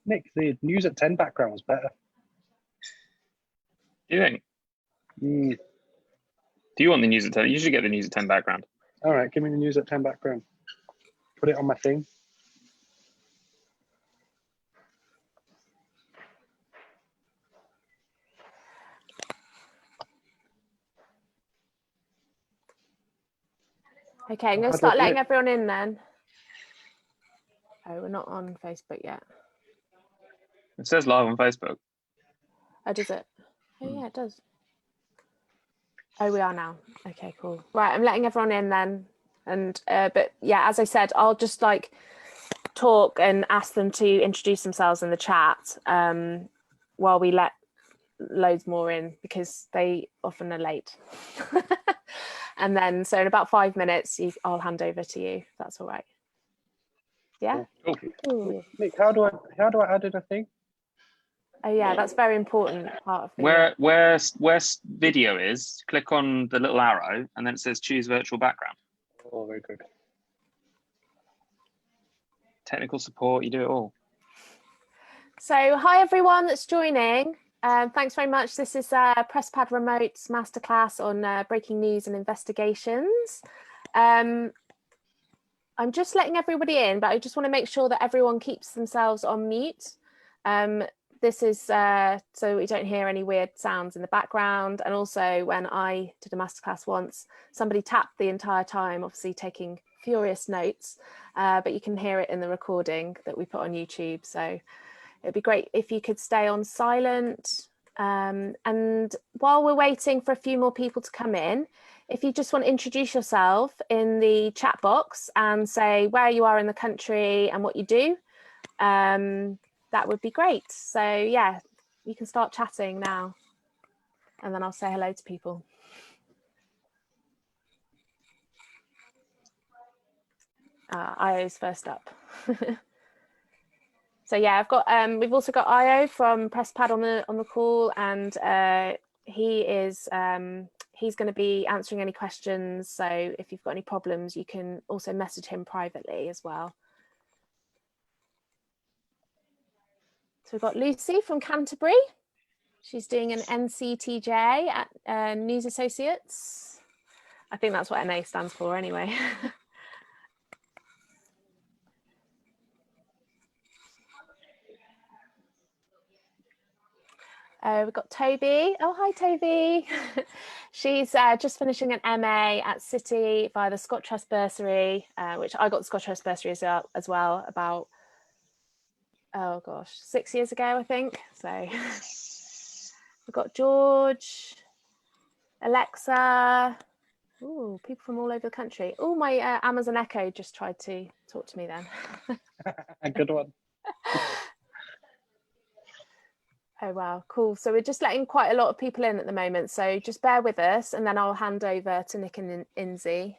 Nick, the news at 10 background was better. Do you think? Do you want the news at 10? You should get the news at 10 background. All right, give me the news at 10 background. Put it on my thing. Okay, I'm going to start letting everyone in then. Oh, we're not on Facebook yet. It says live on Facebook. Oh, does it? Oh, yeah, it does. Oh, we are now. Okay, cool. Right, I'm letting everyone in then. And but yeah, as I said, I'll just like talk and ask them to introduce themselves in the chat while we let loads more in, because they often are late. And then, so in about 5 minutes, I'll hand over to you, if that's all right. Yeah. Cool. Nick, how do I add in a thing? Oh yeah, that's very important part of the where video is, click on the little arrow, and then it says choose virtual background. Oh, very good. Technical support, you do it all. So hi everyone that's joining. Thanks very much. This is PressPad Remote's masterclass on breaking news and investigations. I'm just letting everybody in, but I just want to make sure that everyone keeps themselves on mute. This is so we don't hear any weird sounds in the background. And also, when I did a masterclass once, somebody tapped the entire time, obviously taking furious notes, but you can hear it in the recording that we put on YouTube. So it'd be great if you could stay on silent. And while we're waiting for a few more people to come in, if you just want to introduce yourself in the chat box and say where you are in the country and what you do, that would be great. So yeah, you can start chatting now, and then I'll say hello to people. Io's first up. So yeah, I've got we've also got Io from PressPad on the call, and he is he's going to be answering any questions. So if you've got any problems, you can also message him privately as well. So we've got Lucy from Canterbury. She's doing an NCTJ at News Associates. I think that's what NA stands for anyway. We've got Toby. Oh, hi, Toby. She's just finishing an MA at City via the Scott Trust Bursary, which I got the Scott Trust Bursary as well about, oh gosh, 6 years ago, I think. So we've got George, Alexa. Ooh, people from all over the country. Oh, my Amazon Echo just tried to talk to me then. A good one. Oh, wow, cool. So we're just letting quite a lot of people in at the moment. So just bear with us, and then I'll hand over to Nick and Inzy.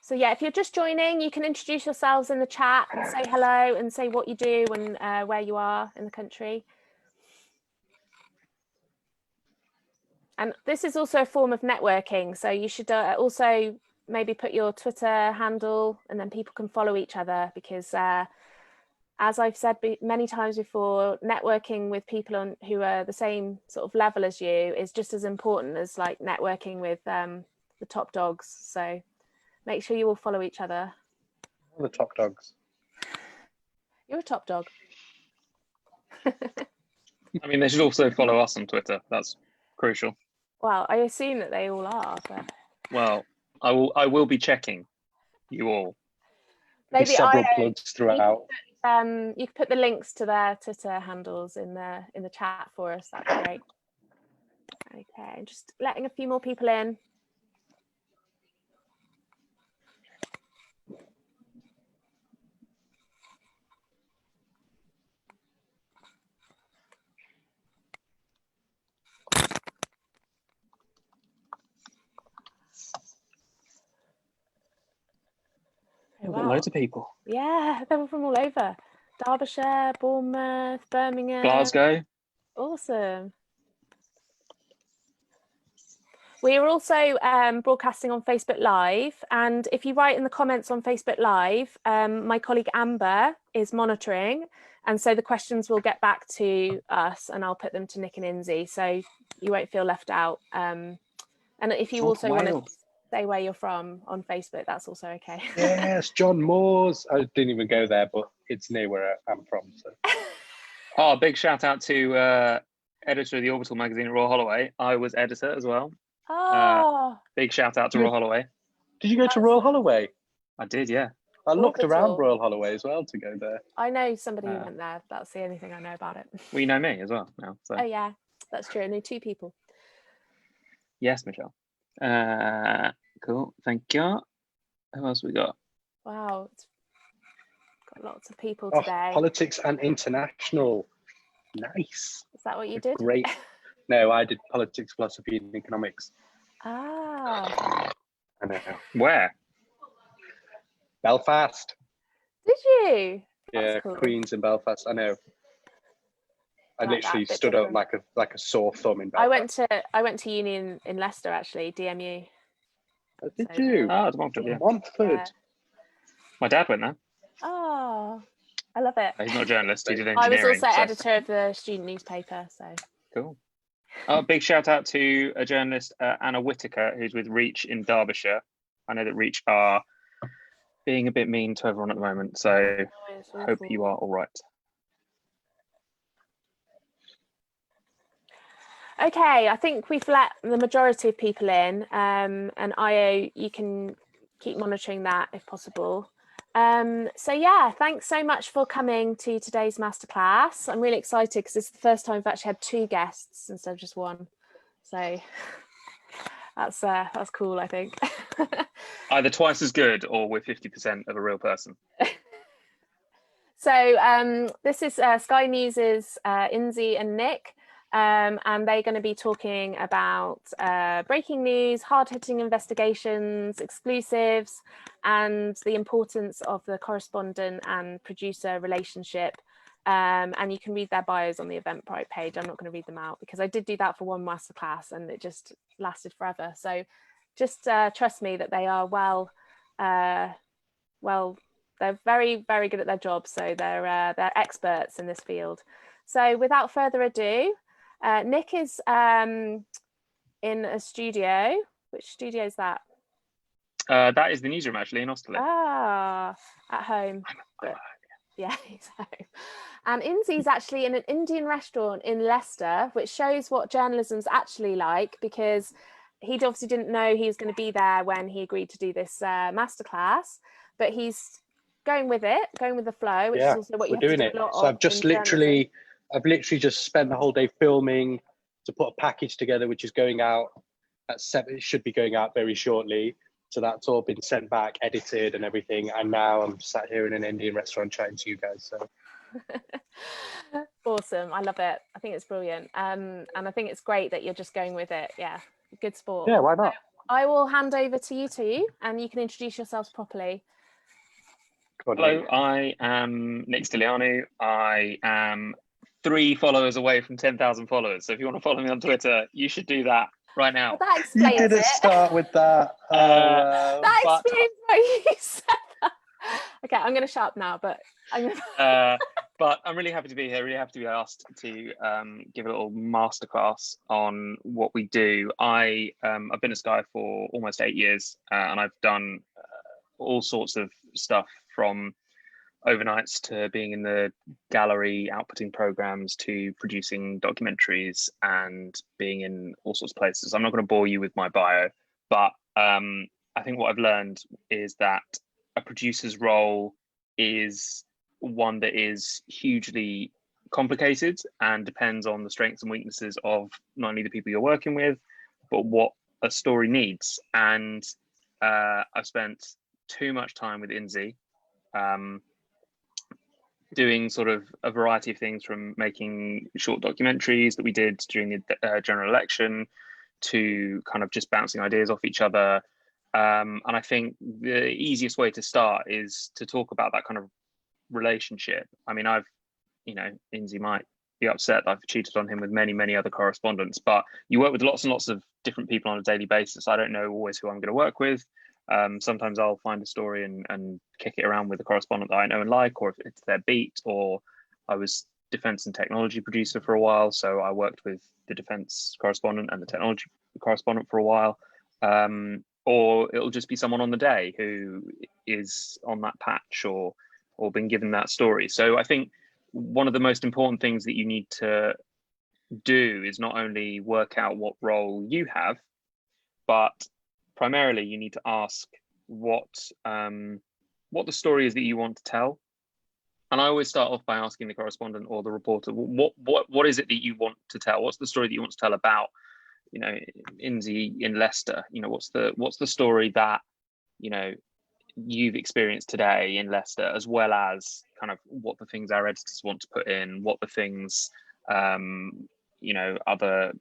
So yeah, if you're just joining, you can introduce yourselves in the chat and say hello and say what you do and where you are in the country. And this is also a form of networking. So you should also maybe put your Twitter handle, and then people can follow each other, because as I've said many times before, networking with people who are the same sort of level as you is just as important as like networking with the top dogs. So make sure you all follow each other. All the top dogs. You're a top dog. I mean, they should also follow us on Twitter. That's crucial. Well, I assume that they all are, but well, I will be checking you all. Maybe several plugs throughout. You could put the links to their Twitter handles in the chat for us. That'd be great. Okay, just letting a few more people in. We've got loads of people. Yeah, they were from all over. Derbyshire, Bournemouth, Birmingham. Glasgow. Awesome. We are also broadcasting on Facebook Live, and if you write in the comments on Facebook Live, my colleague Amber is monitoring, and so the questions will get back to us, and I'll put them to Nick and Inzy, so you won't feel left out. And if you also want to say where you're from on Facebook, that's also okay. Yes, John Moores. I didn't even go there, but it's near where I'm from. So. Oh, big shout out to editor of the Orbital magazine at Royal Holloway. I was editor as well. Oh, big shout out to Royal Holloway. Did you go to Royal Holloway? I did, yeah. I looked Orbital. around Royal Holloway as well to go there. I know somebody who went there. That's the only thing I know about it. Well, you know me as well now. So. Oh yeah, that's true. I know 2 people. Yes, Michelle. Cool, thank you. Who else we got? Wow, it's got lots of people Oh, today. politics and international. Nice. Is that what you did? Great. No, I did politics, philosophy, and economics. Ah. I know. Where? Belfast. Did you? Yeah, That's cool. Queens in Belfast. I know. I like literally that, stood up different. like a sore thumb in Belfast. I went to uni in Leicester actually, DMU. Oh, did So, you? Oh, it's Montford, yeah. Montford. Yeah. My dad went there. Oh, I love it. He's not a journalist, he did I was engineering. also so. editor of the student newspaper, so. Cool. Oh, big shout out to a journalist, Anna Whitaker, who's with Reach in Derbyshire. I know that Reach are being a bit mean to everyone at the moment, so hope you are all right. Okay, I think we've let the majority of people in, and IO, you can keep monitoring that if possible. So yeah, thanks so much for coming to today's masterclass. I'm really excited because it's the first time we've actually had 2 guests instead of just 1. So that's cool, I think. Either twice as good or we're 50% of a real person. So this is Sky News's Inzy and Nick. And they're going to be talking about breaking news, hard-hitting investigations, exclusives, and the importance of the correspondent and producer relationship. And you can read their bios on the Eventbrite page. I'm not going to read them out because I did do that for 1 masterclass and it just lasted forever. So just trust me that they are they're very, very good at their job. So they're experts in this field. So without further ado, Nick is in a studio. Which studio is that? That is the newsroom actually in Austerlitz. Ah, at home. But, yeah, he's home. And Inzy's actually in an Indian restaurant in Leicester, which shows what journalism's actually like, because he obviously didn't know he was going to be there when he agreed to do this masterclass, but he's going with it, going with the flow, which is also what you have to do a lot of. So I've literally just spent the whole day filming to put a package together, which is going out at 7. It should be going out very shortly. So that's all been sent back, edited and everything. And now I'm sat here in an Indian restaurant chatting to you guys. So awesome. I love it. I think it's brilliant. And I think it's great that you're just going with it. Yeah, good sport. Yeah, why not? So I will hand over to you 2 and you can introduce yourselves properly. Hello, I am Nick Stylianou. I am 3 followers away from 10,000 followers. So if you want to follow me on Twitter, you should do that right now. Well, that explains You didn't start with that. That explains why you said that. Okay, I'm going to shut up now, but I'm going to... But I'm really happy to be here, really happy to be asked to give a little masterclass on what we do. I've been at Sky for almost 8 years and I've done all sorts of stuff from overnights to being in the gallery, outputting programs, to producing documentaries and being in all sorts of places. I'm not going to bore you with my bio, but I think what I've learned is that a producer's role is one that is hugely complicated and depends on the strengths and weaknesses of not only the people you're working with, but what a story needs. And I've spent too much time with Inzy, doing sort of a variety of things, from making short documentaries that we did during the general election to kind of just bouncing ideas off each other. And I think the easiest way to start is to talk about that kind of relationship. I mean, Inzy might be upset that I've cheated on him with many other correspondents, but you work with lots and lots of different people on a daily basis. I don't know always who I'm going to work with. Sometimes I'll find a story and kick it around with a correspondent that I know and like, or if it's their beat. Or I was defense and technology producer for a while, so I worked with the defense correspondent and the technology correspondent for a while. Or it'll just be someone on the day who is on that patch or been given that story. So I think one of the most important things that you need to do is not only work out what role you have, but primarily you need to ask what the story is that you want to tell. And I always start off by asking the correspondent or the reporter, what is it that you want to tell? What's the story that you want to tell about, you know, Inzy in Leicester? You know, what's the story that, you know, you've experienced today in Leicester, as well as kind of what the things our editors want to put in, what the things you know, other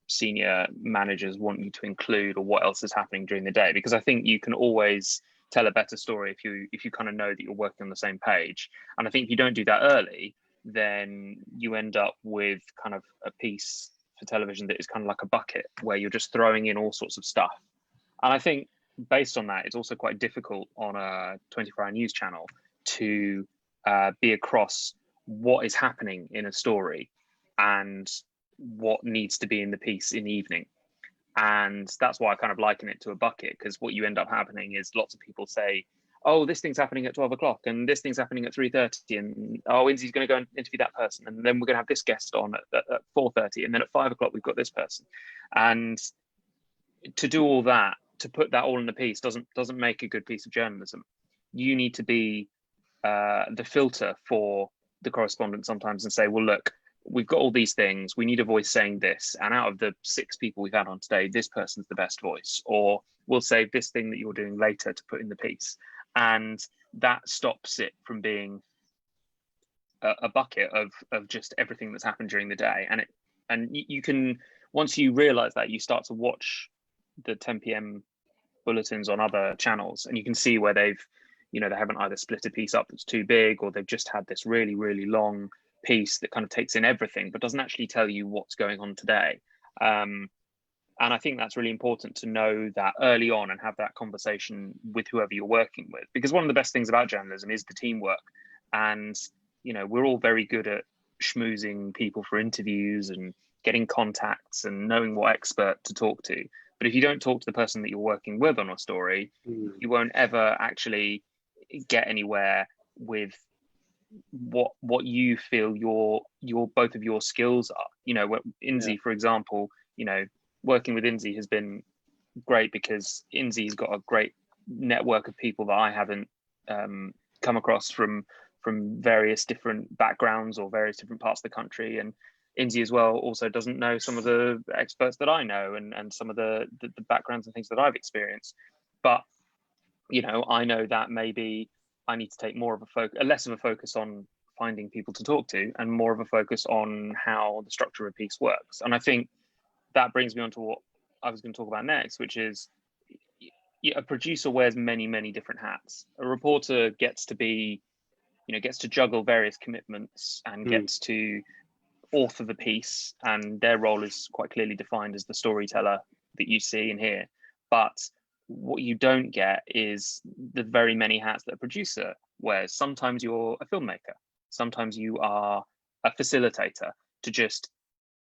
senior managers want you to include, or what else is happening during the day. Because I think you can always tell a better story if you kind of know that you're working on the same page. And I think if you don't do that early, then you end up with kind of a piece for television that is kind of like a bucket, where you're just throwing in all sorts of stuff. And I think based on that, it's also quite difficult on a 24-hour news channel to be across what is happening in a story and what needs to be in the piece in the evening. And that's why I kind of liken it to a bucket, because what you end up happening is lots of people say, oh, this thing's happening at 12 o'clock and this thing's happening at 3:30, and oh, Inzy's going to go and interview that person, and then we're going to have this guest on at 4:30, and then at 5 o'clock we've got this person. And to do all that, to put that all in the piece doesn't make a good piece of journalism. You need to be the filter for the correspondent sometimes and say, well, look, we've got all these things, we need a voice saying this, and out of the 6 people we've had on today, this person's the best voice, or we'll save this thing that you're doing later to put in the piece. And that stops it from being a bucket of just everything that's happened during the day. And you can, once you realize that, you start to watch the 10 p.m. bulletins on other channels, and you can see where they've, you know, they haven't either split a piece up that's too big, or they've just had this really, really long piece that kind of takes in everything but doesn't actually tell you what's going on today. And I think that's really important to know that early on and have that conversation with whoever you're working with, because one of the best things about journalism is the teamwork. And, you know, we're all very good at schmoozing people for interviews and getting contacts and knowing what expert to talk to. But if you don't talk to the person that you're working with on a story, you won't ever actually get anywhere with what you feel your both of your skills are. You know, Inzy, for example, you know, working with Inzy has been great because Inzy's got a great network of people that I haven't come across from various different backgrounds or various different parts of the country. And Inzy as well also doesn't know some of the experts that I know and some of the backgrounds and things that I've experienced. But, you know, I know that maybe I need to take more of a less of a focus on finding people to talk to and more of a focus on how the structure of a piece works. And I think that brings me on to what I was going to talk about next, which is a producer wears many, many different hats. A reporter gets to be, you know, gets to juggle various commitments and gets to author the piece, and their role is quite clearly defined as the storyteller that you see and hear. But what you don't get is the very many hats that a producer wears. Sometimes you're a filmmaker, sometimes you are a facilitator to just,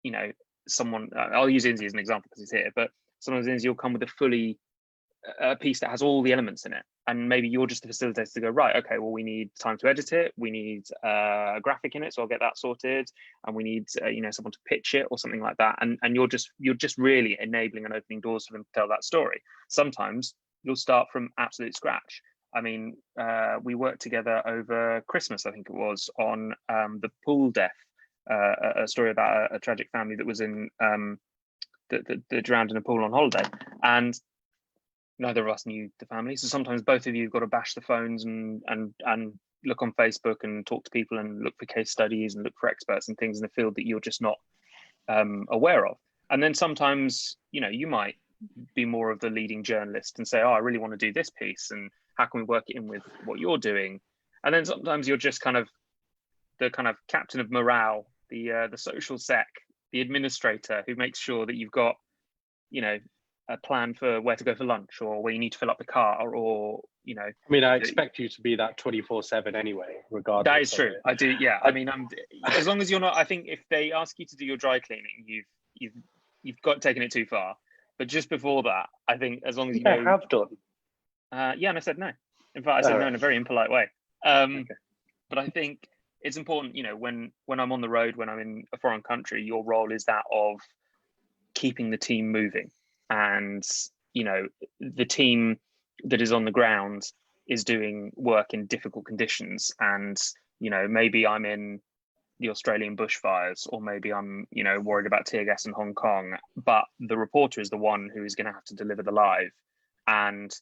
you know, someone, I'll use Inzy as an example because he's here, but sometimes Inzy will come with a piece that has all the elements in it, and maybe you're just the facilitator to go, right, okay, well, we need time to edit it, we need a graphic in it, so I'll get that sorted, and we need you know, someone to pitch it or something like that, and you're just really enabling and opening doors for them to tell that story. Sometimes you'll start from absolute scratch. I mean, we worked together over Christmas, I think it was, on the pool death, a story about a tragic family that was in that drowned in a pool on holiday, and neither of us knew the family. So sometimes both of you have got to bash the phones and look on Facebook and talk to people and look for case studies and look for experts and things in the field that you're just not aware of. And then sometimes, you know, you might be more of the leading journalist and say, oh, I really want to do this piece, and how can we work it in with what you're doing? And then sometimes you're just kind of the kind of captain of morale, the social sec, the administrator who makes sure that you've got you know, a plan for where to go for lunch, or where you need to fill up the car, or you know. I mean, I expect you to be that 24/7 anyway, regardless. That is true. I do. Yeah. I mean, as long as you're not. I think if they ask you to do your dry cleaning, you've got taken it too far. But just before that, I think as long as you know. I have done. Yeah, and I said no. In fact, I said no in a very impolite way. Okay. But I think it's important, you know, when I'm on the road, when I'm in a foreign country, your role is that of keeping the team moving. And, you know, the team that is on the ground is doing work in difficult conditions. And, you know, maybe I'm in the Australian bushfires, or maybe I'm, you know, worried about tear gas in Hong Kong, but the reporter is the one who is going to have to deliver the live. And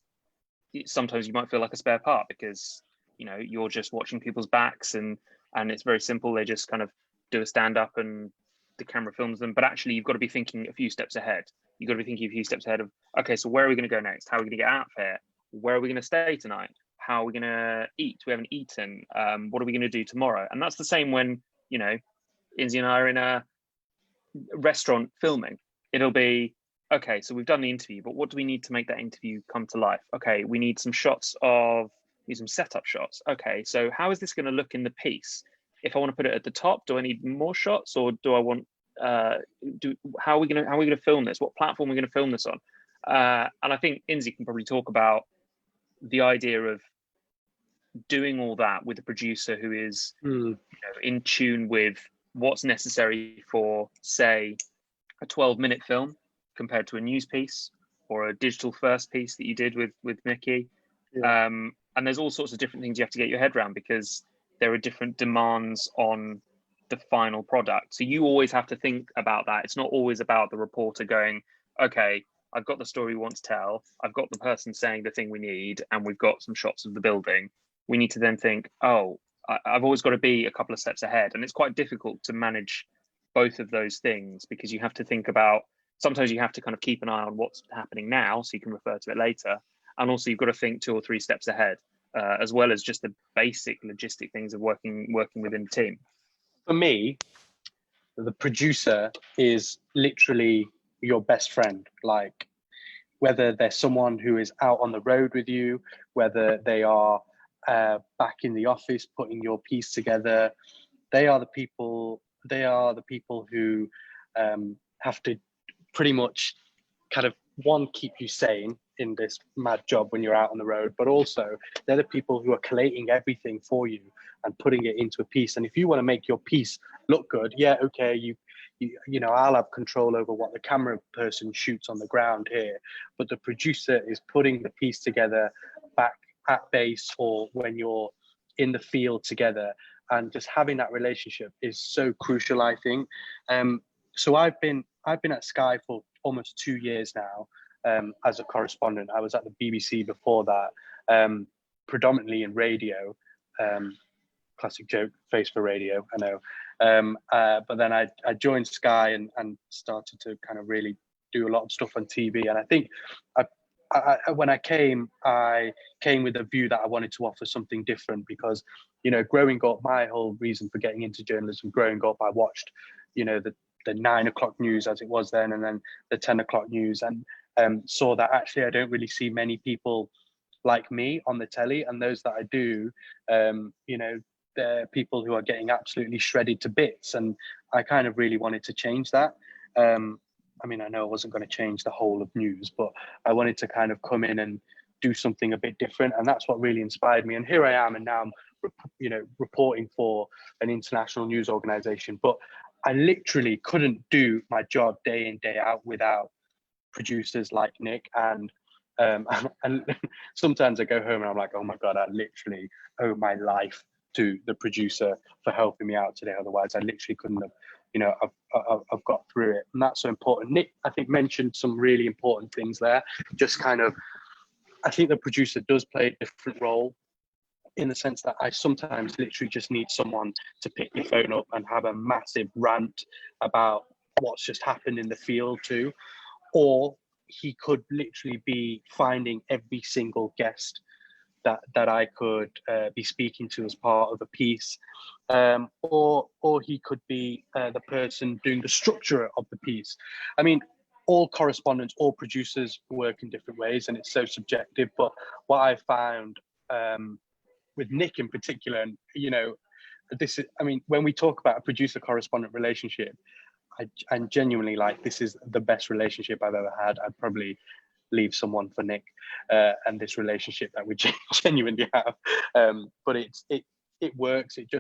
sometimes you might feel like a spare part because, you know, you're just watching people's backs, and it's very simple. They just kind of do a stand up and the camera films them. But actually, you've got to be thinking a few steps ahead. You've got to be thinking a few steps ahead of, okay, so where are we going to go next? How are we going to get out of here? Where are we going to stay tonight? How are we going to eat? We haven't eaten. What are we going to do tomorrow? And that's the same when, you know, Inzy and I are in a restaurant filming. It'll be, okay, so we've done the interview, but what do we need to make that interview come to life? Okay, we need some some setup shots. Okay, so how is this going to look in the piece? If I want to put it at the top, do I need more shots, or do I want how are we going to film this? What platform are we going to film this on? And I think Inzy can probably talk about the idea of doing all that with a producer who is you know, in tune with what's necessary for, say, a 12-minute film compared to a news piece or a digital first piece that you did with Mickey. Yeah. And there's all sorts of different things you have to get your head around, because there are different demands on the final product. So you always have to think about that. It's not always about the reporter going, okay, I've got the story we want to tell, I've got the person saying the thing we need, and we've got some shots of the building. We need to then think, oh, I've always got to be a couple of steps ahead. And it's quite difficult to manage both of those things, because you have to think about, sometimes you have to kind of keep an eye on what's happening now so you can refer to it later. And also you've got to think 2 or 3 steps ahead, as well as just the basic logistic things of working within the team. For me, the producer is literally your best friend. Like, whether they're someone who is out on the road with you, whether they are back in the office putting your piece together, they are the people who have to pretty much kind of, one, keep you sane in this mad job when you're out on the road, but also they're the people who are collating everything for you and putting it into a piece. And if you want to make your piece look good, yeah, okay, you know, I'll have control over what the camera person shoots on the ground here, but the producer is putting the piece together back at base, or when you're in the field together. And just having that relationship is so crucial, I think. So I've been at Sky for almost 2 years now, as a correspondent. I was at the BBC before that, predominantly in radio. Classic joke, face for radio, I know. But then I joined Sky and started to kind of really do a lot of stuff on TV. And I think when I came with a view that I wanted to offer something different, because, you know, growing up, my whole reason for getting into journalism, growing up, I watched, you know, the 9 o'clock news as it was then, and then the 10 o'clock news, and saw that actually I don't really see many people like me on the telly, and those that I do, you know, they're people who are getting absolutely shredded to bits, and I kind of really wanted to change that. I mean, I know I wasn't going to change the whole of news, but I wanted to kind of come in and do something a bit different, and that's what really inspired me. And here I am, and now I'm, you know, reporting for an international news organization, but I literally couldn't do my job day in, day out without producers like Nick. And sometimes I go home and I'm like, oh my God, I literally owe my life to the producer for helping me out today. Otherwise, I literally couldn't have, you know, I've got through it. And that's so important. Nick, I think, mentioned some really important things there. Just kind of, I think the producer does play a different role, in the sense that I sometimes literally just need someone to pick the phone up and have a massive rant about what's just happened in the field too. Or he could literally be finding every single guest that I could be speaking to as part of a piece. Or he could be the person doing the structure of the piece. I mean, all correspondents, all producers work in different ways, and it's so subjective. But what I found with Nick in particular, and this is, I mean, when we talk about a producer correspondent relationship, I'm genuinely like, this is the best relationship I've ever had. I'd probably leave someone for Nick and this relationship that we genuinely have. But it works. It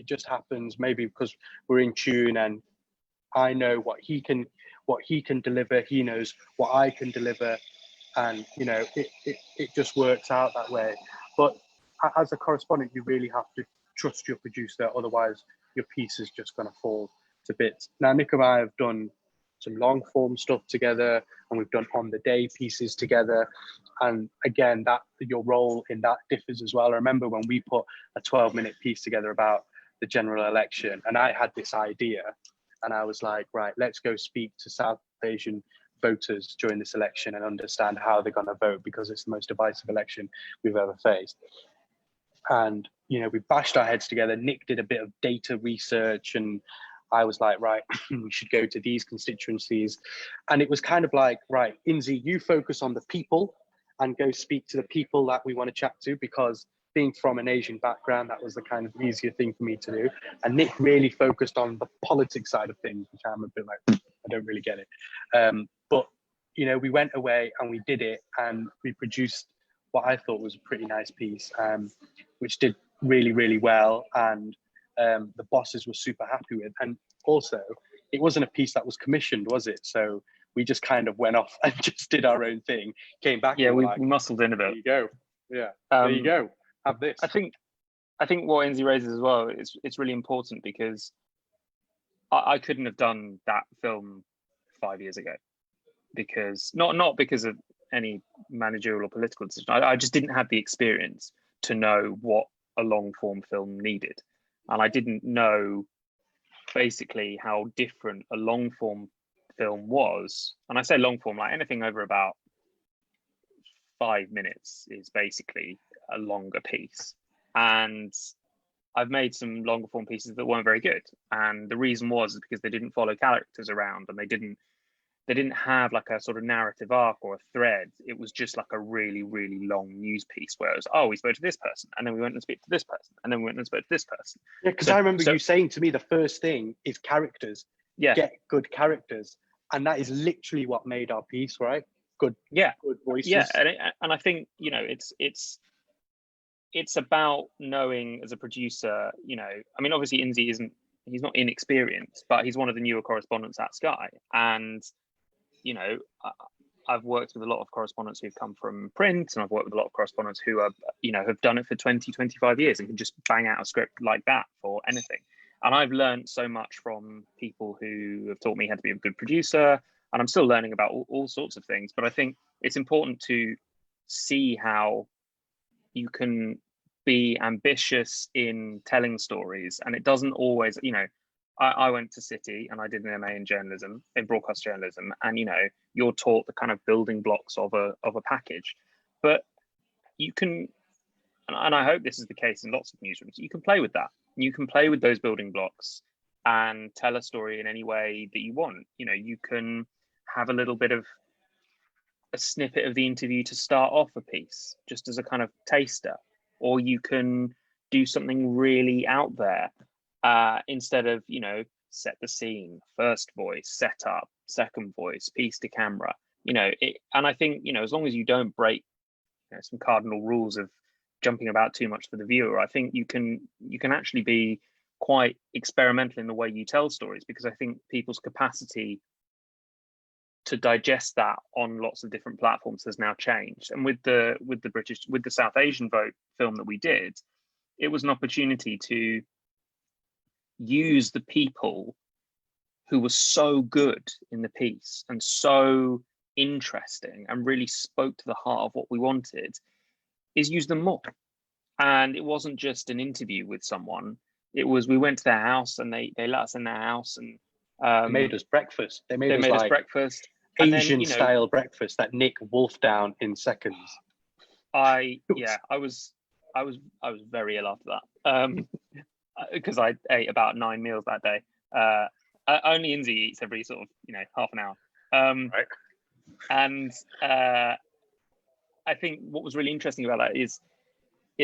just happens. Maybe because we're in tune, and I know what he can deliver. He knows what I can deliver, and it just works out that way. But as a correspondent, you really have to trust your producer, otherwise your piece is just going to fall to bits. Now, Nick and I have done some long form stuff together, and we've done on the day pieces together. And again, that your role in that differs as well. I remember when we put a 12-minute piece together about the general election, and I had this idea, and I was like, right, let's go speak to South Asian voters during this election and understand how they're going to vote, because it's the most divisive election we've ever faced. And we bashed our heads together. Nick did a bit of data research, and I was like, right, we should go to these constituencies. And it was kind of like, right, Inzy, you focus on the people and go speak to the people that we want to chat to, because being from an Asian background, that was the kind of easier thing for me to do. And Nick really focused on the politics side of things, which I'm a bit like, I don't really get it. But, we went away and we did it, and we produced what I thought was a pretty nice piece, which did really, really well. And the bosses were super happy with. And also, it wasn't a piece that was commissioned, was it? So we just kind of went off and just did our own thing, came back. Yeah, we muscled in a bit. There you go. Yeah, there you go. Have this. I think what Inzy raises as well, it's really important, because I couldn't have done that film 5 years ago, because not because of any managerial or political decision. I just didn't have the experience to know what a long form film needed. And I didn't know basically how different a long form film was. And I say long form, like anything over about 5 minutes is basically a longer piece. And I've made some longer form pieces that weren't very good. And the reason was because they didn't follow characters around, and they didn't have like a sort of narrative arc or a thread. It was just like a really, really long news piece where it was, oh, we spoke to this person, and then we went and spoke to this person, and then we went and spoke to this person. Yeah, because I remember you saying to me the first thing is characters. Yeah. Get good characters. And that is literally what made our piece, right? Good voices. Yeah, and I think, it's about knowing as a producer, I mean, obviously Inzy he's not inexperienced, but he's one of the newer correspondents at Sky. And I've worked with a lot of correspondents who've come from print, and I've worked with a lot of correspondents who are, have done it for 20, 25 years and can just bang out a script like that for anything. And I've learned so much from people who have taught me how to be a good producer, and I'm still learning about all sorts of things. But I think it's important to see how you can be ambitious in telling stories, and it doesn't always, I went to City and I did an MA in journalism, in broadcast journalism, and you're taught the kind of building blocks of a package, but you can, and I hope this is the case in lots of newsrooms, you can play with that. You can play with those building blocks and tell a story in any way that you want. You can have a little bit of a snippet of the interview to start off a piece, just as a kind of taster, or you can do something really out there. Instead of, set the scene, first voice, setup, second voice, piece to camera, and I think, as long as you don't break some cardinal rules of jumping about too much for the viewer, I think you can actually be quite experimental in the way you tell stories, because I think people's capacity to digest that on lots of different platforms has now changed. And with the South Asian vote film that we did, it was an opportunity to use the people who were so good in the piece and so interesting and really spoke to the heart of what we wanted, is use them more. And it wasn't just an interview with someone. It was, we went to their house and they let us in their house, and they made us breakfast. They made us breakfast. Asian style breakfast that Nick wolfed down in seconds. I was very ill after that. Because I ate about 9 meals that day. Only Inzy eats every sort of half an hour. Right. And I think what was really interesting about that is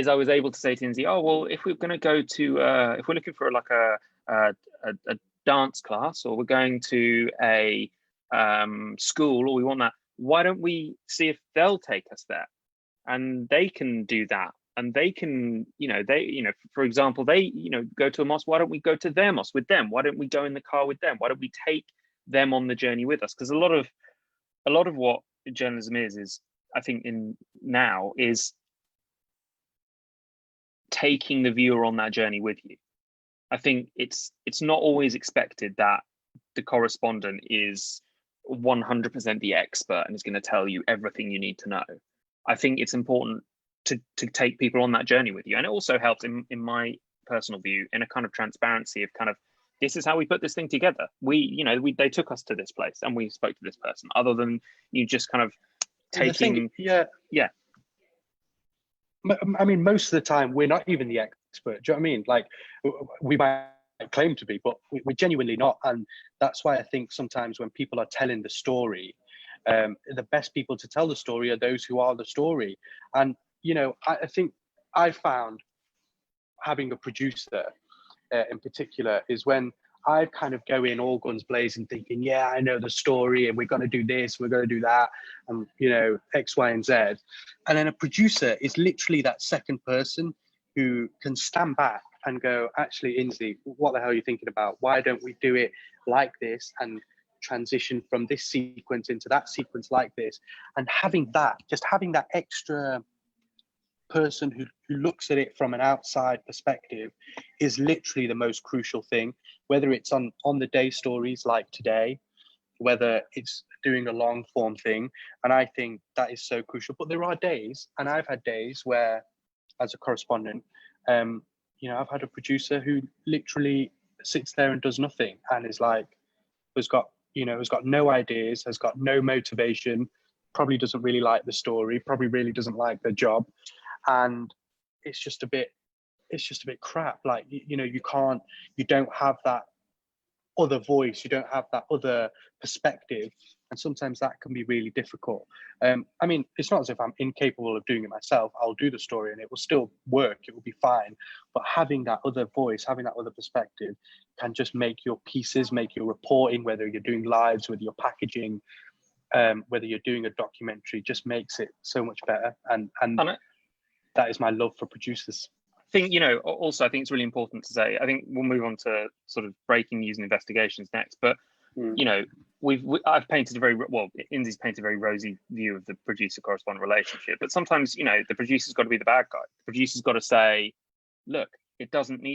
I was able to say to Inzy, oh, well, if we're going to go to, if we're looking for like a dance class, or we're going to a school, or we want that, why don't we see if they'll take us there? And they can do that. And they can, for example, they, go to a mosque. Why don't we go to their mosque with them? Why don't we go in the car with them? Why don't we take them on the journey with us? Because a lot of what journalism is I think now is taking the viewer on that journey with you. I think it's not always expected that the correspondent is 100% the expert and is going to tell you everything you need to know. I think it's important to take people on that journey with you. And it also helps in my personal view in a kind of transparency of kind of, this is how we put this thing together. They took us to this place and we spoke to this person, other than you just kind of taking. Yeah. I mean, most of the time we're not even the expert. Do you know what I mean? Like, we might claim to be, but we're genuinely not. And that's why I think sometimes when people are telling the story, the best people to tell the story are those who are the story. And, I think I found having a producer in particular is when I kind of go in all guns blazing thinking, yeah, I know the story and we're going to do this, we're going to do that, and, X, Y, and Z. And then a producer is literally that second person who can stand back and go, actually, Inzy, what the hell are you thinking about? Why don't we do it like this and transition from this sequence into that sequence like this? And having that extra person who looks at it from an outside perspective is literally the most crucial thing, whether it's on the day stories like today, whether it's doing a long form thing. And I think that is so crucial. But there are days, and I've had days where, as a correspondent, I've had a producer who literally sits there and does nothing and is like, has got no ideas, has got no motivation, probably doesn't really like the story, probably really doesn't like the job. And it's just a bit crap. Like, you don't have that other voice, you don't have that other perspective, and sometimes that can be really difficult. I mean, it's not as if I'm incapable of doing it myself. I'll do the story and it will still work, it will be fine. But having that other voice, having that other perspective can just make your pieces, make your reporting, whether you're doing lives, whether you're packaging, whether you're doing a documentary, just makes it so much better. And that is my love for producers. I think, also, I think it's really important to say, I think we'll move on to sort of breaking news and investigations next, but, I've painted Inzy's painted a very rosy view of the producer-correspondent relationship, but sometimes, the producer's got to be the bad guy. The producer's got to say, look,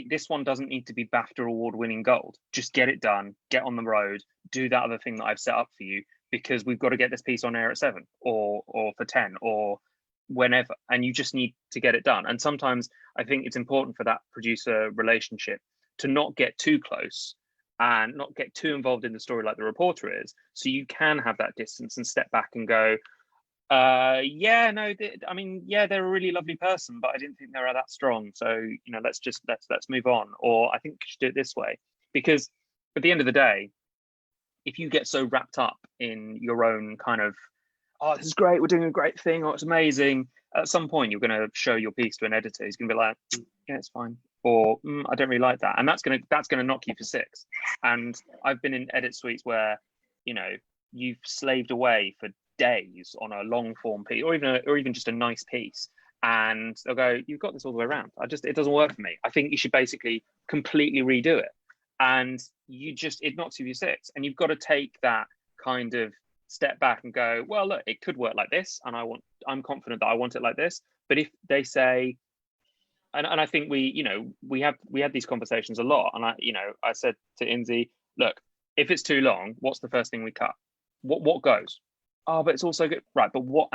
this one doesn't need to be BAFTA award-winning gold. Just get it done, get on the road, do that other thing that I've set up for you, because we've got to get this piece on air at 7 or for 10 or whenever, and you just need to get it done. And sometimes I think it's important for that producer relationship to not get too close and not get too involved in the story like the reporter is, so you can have that distance and step back and go, they're a really lovely person, but I didn't think they were that strong, so let's move on, or I think we should do it this way. Because at the end of the day, if you get so wrapped up in your own kind of, oh, this is great, we're doing a great thing, oh, it's amazing, at some point you're going to show your piece to an editor. He's going to be like, yeah, it's fine, or I don't really like that, and that's going to knock you for 6. And I've been in edit suites where you've slaved away for days on a long form piece, or even just a nice piece, and they'll go, you've got this all the way around, it doesn't work for me, I think you should basically completely redo it. And it knocks you for 6, and you've got to take that kind of step back and go, well, look, it could work like this, and I'm confident that I want it like this. But if they say, and I think we had these conversations a lot, and I said to Inzy, look, if it's too long, what's the first thing we cut? What goes? Oh, but it's also good, right? But what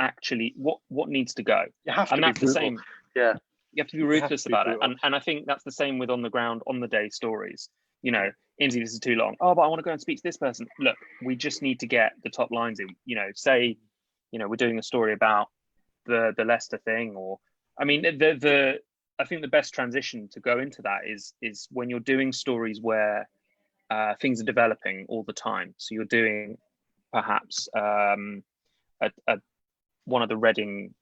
needs to go? You have to and be that's brutal. The same. Yeah, you have to be ruthless about it, and I think that's the same with on the ground, on the day stories. Inzy, this is too long. Oh, but I want to go and speak to this person. Look, we just need to get the top lines in. Say, we're doing a story about the Leicester thing, or I mean, I think the best transition to go into that is when you're doing stories where things are developing all the time. So you're doing perhaps one of the Reading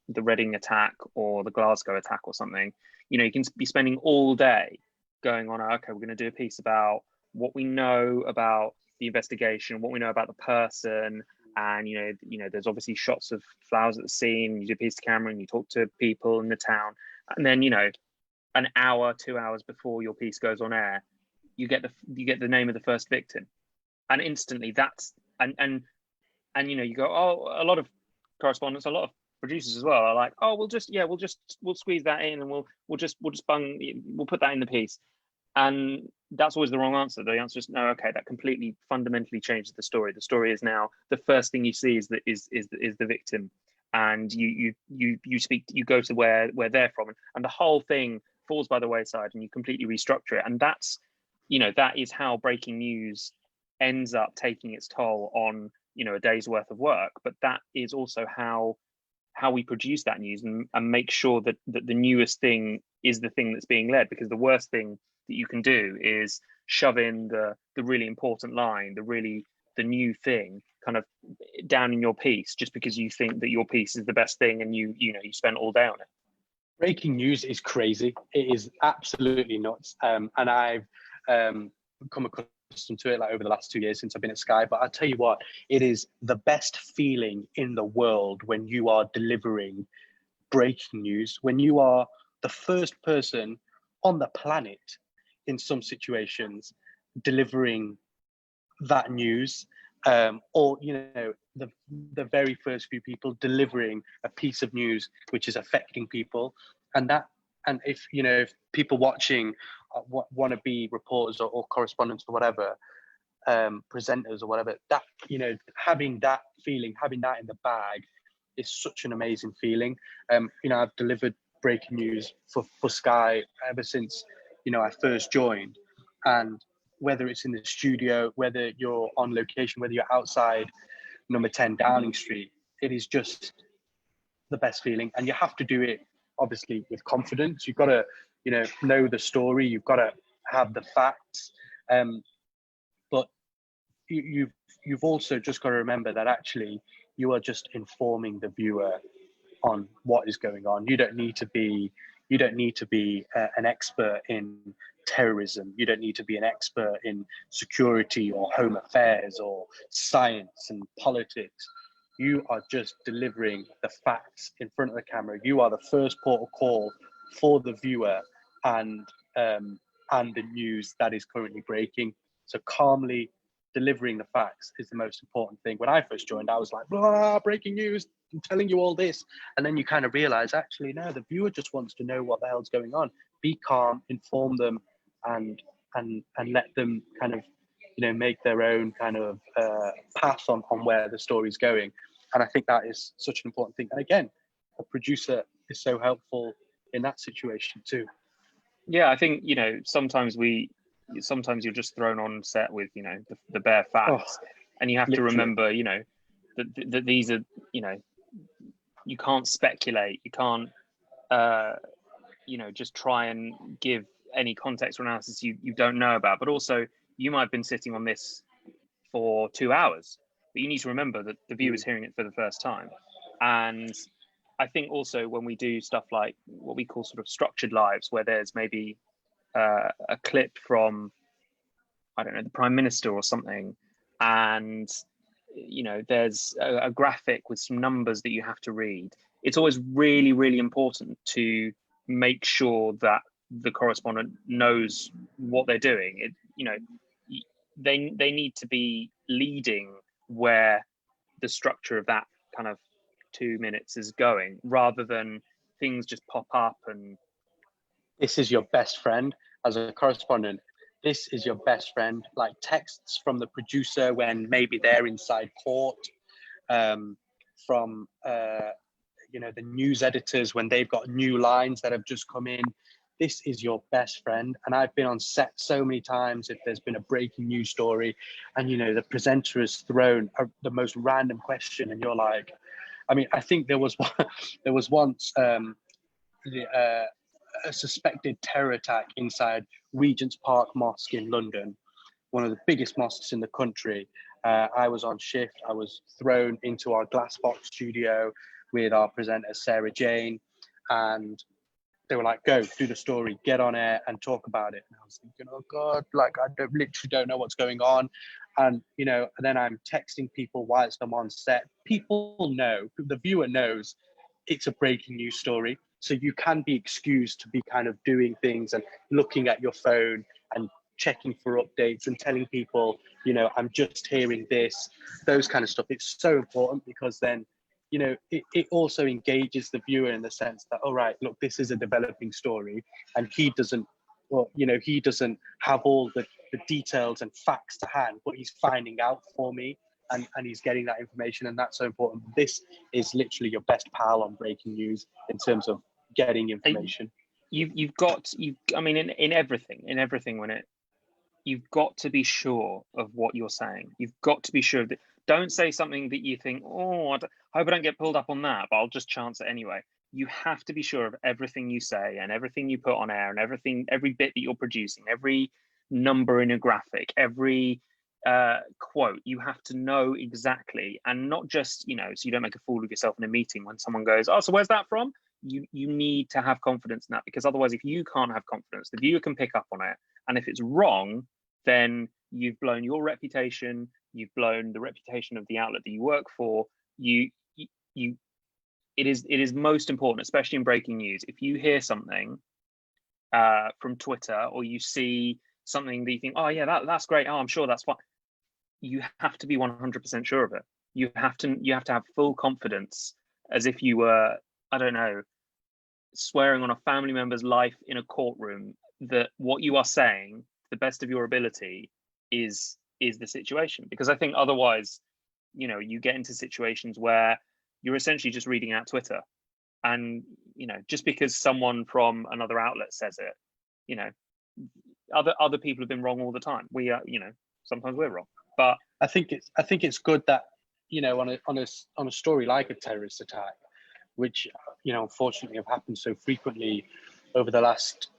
attack or the Glasgow attack or something, you can be spending all day going on, okay, we're going to do a piece about what we know about the investigation, what we know about the person, and there's obviously shots of flowers at the scene. You do a piece of camera and you talk to people in the town, and then an hour, 2 hours before your piece goes on air, you get the name of the first victim, and instantly that's and you go, oh, a lot of correspondents, a lot of producers as well are like, oh, we'll squeeze that in, and we'll put that in the piece. And that's always the wrong answer. The answer is no. Okay, that completely fundamentally changes the story. The story is now the first thing you see is the victim, and you go to where they're from, and the whole thing falls by the wayside, and you completely restructure it. And that's that is how breaking news ends up taking its toll on a day's worth of work. But that is also how we produce that news and make sure that the newest thing is the thing that's being led, because the worst thing that you can do is shove in the really important line, the new thing kind of down in your piece just because you think that your piece is the best thing, and you spent all day on it. Breaking news is crazy. It is absolutely nuts. And I've come accustomed to it over the last 2 years since I've been at Sky. But I'll tell you what, it is the best feeling in the world when you are delivering breaking news, when you are the first person on the planet in some situations delivering that news, or the very first few people delivering a piece of news which is affecting people. And if people watching want to be reporters or correspondents or whatever, presenters or whatever, that having that feeling, having that in the bag is such an amazing feeling. I've delivered breaking news for Sky ever since I first joined, and whether it's in the studio, whether you're on location, whether you're outside number 10 Downing Street, it is just the best feeling. And you have to do it obviously with confidence. You've got to know the story, you've got to have the facts, but you've also just got to remember that actually you are just informing the viewer on what is going on. You don't need to be an expert in terrorism. You don't need to be an expert in security or home affairs or science and politics. You are just delivering the facts in front of the camera. You are the first port of call for the viewer and the news that is currently breaking. So calmly delivering the facts is the most important thing. When I first joined, I was like, blah, breaking news, I'm telling you all this. And then you kind of realize, actually, no, the viewer just wants to know what the hell's going on. Be calm, inform them, and let them kind of, make their own kind of path on where the story's going. And I think that is such an important thing. And again, a producer is so helpful in that situation too. Yeah, I think, sometimes you're just thrown on set with, the bare facts, and you have to remember, that these are, you can't speculate, you can't, just try and give any context or analysis you don't know about. But also, you might have been sitting on this for 2 hours, but you need to remember that the viewer's hearing it for the first time. And I think also when we do stuff like what we call sort of structured lives, where there's maybe a clip from, I don't know, the Prime Minister or something, and there's a graphic with some numbers that you have to read. It's always really, really important to make sure that the correspondent knows what they're doing. They need to be leading where the structure of that kind of 2 minutes is going, rather than things just pop up. And this is your best friend as a correspondent. This is your best friend, like texts from the producer when maybe they're inside court, from the news editors when they've got new lines that have just come in. This is your best friend. And I've been on set so many times if there's been a breaking news story and the presenter has thrown the most random question, and you're like, I think there was once a suspected terror attack inside Regent's Park Mosque in London, one of the biggest mosques in the country. I was on shift. I was thrown into our glass box studio with our presenter, Sarah Jane, and they were like, go, do the story, get on air and talk about it. And I was thinking, oh God, like literally don't know what's going on. And, you know, and then I'm texting people whilst I'm on set. People know, the viewer knows it's a breaking news story. So you can be excused to be kind of doing things and looking at your phone and checking for updates and telling people, you know, I'm just hearing this, those kind of stuff. It's so important because then, you know, it also engages the viewer in the sense that, all right, look, this is a developing story and he doesn't, well, you know, he doesn't have all the details and facts to hand, but he's finding out for me and he's getting that information. And that's so important. This is literally your best pal on breaking news in terms of getting information. I mean, in everything when it, you've got to be sure of what you're saying. You've got to be sure that, don't say something that you think, oh, I hope I don't get pulled up on that, but I'll just chance it anyway. You have to be sure of everything you say and everything you put on air and every bit that you're producing, every number in a graphic, every quote. You have to know exactly, and not just, you know, so you don't make a fool of yourself in a meeting when someone goes, oh, so where's that from? You need to have confidence in that, because otherwise, if you can't have confidence, the viewer can pick up on it. And if it's wrong, then you've blown your reputation, you've blown the reputation of the outlet that you work for. It is most important, especially in breaking news. If you hear something from Twitter, or you see something that you think, oh yeah, that's great, oh, I'm sure that's fine, you have to be 100% sure of it. You have to have full confidence, as if you were, I don't know, swearing on a family member's life in a courtroom, that what you are saying, to the best of your ability, is the situation. Because I think otherwise, you know, you get into situations where you're essentially just reading out Twitter, and, you know, just because someone from another outlet says it, you know, other people have been wrong all the time. We are, you know, sometimes we're wrong. But I think it's good that, you know, on a story like a terrorist attack, which, you know, unfortunately have happened so frequently over the last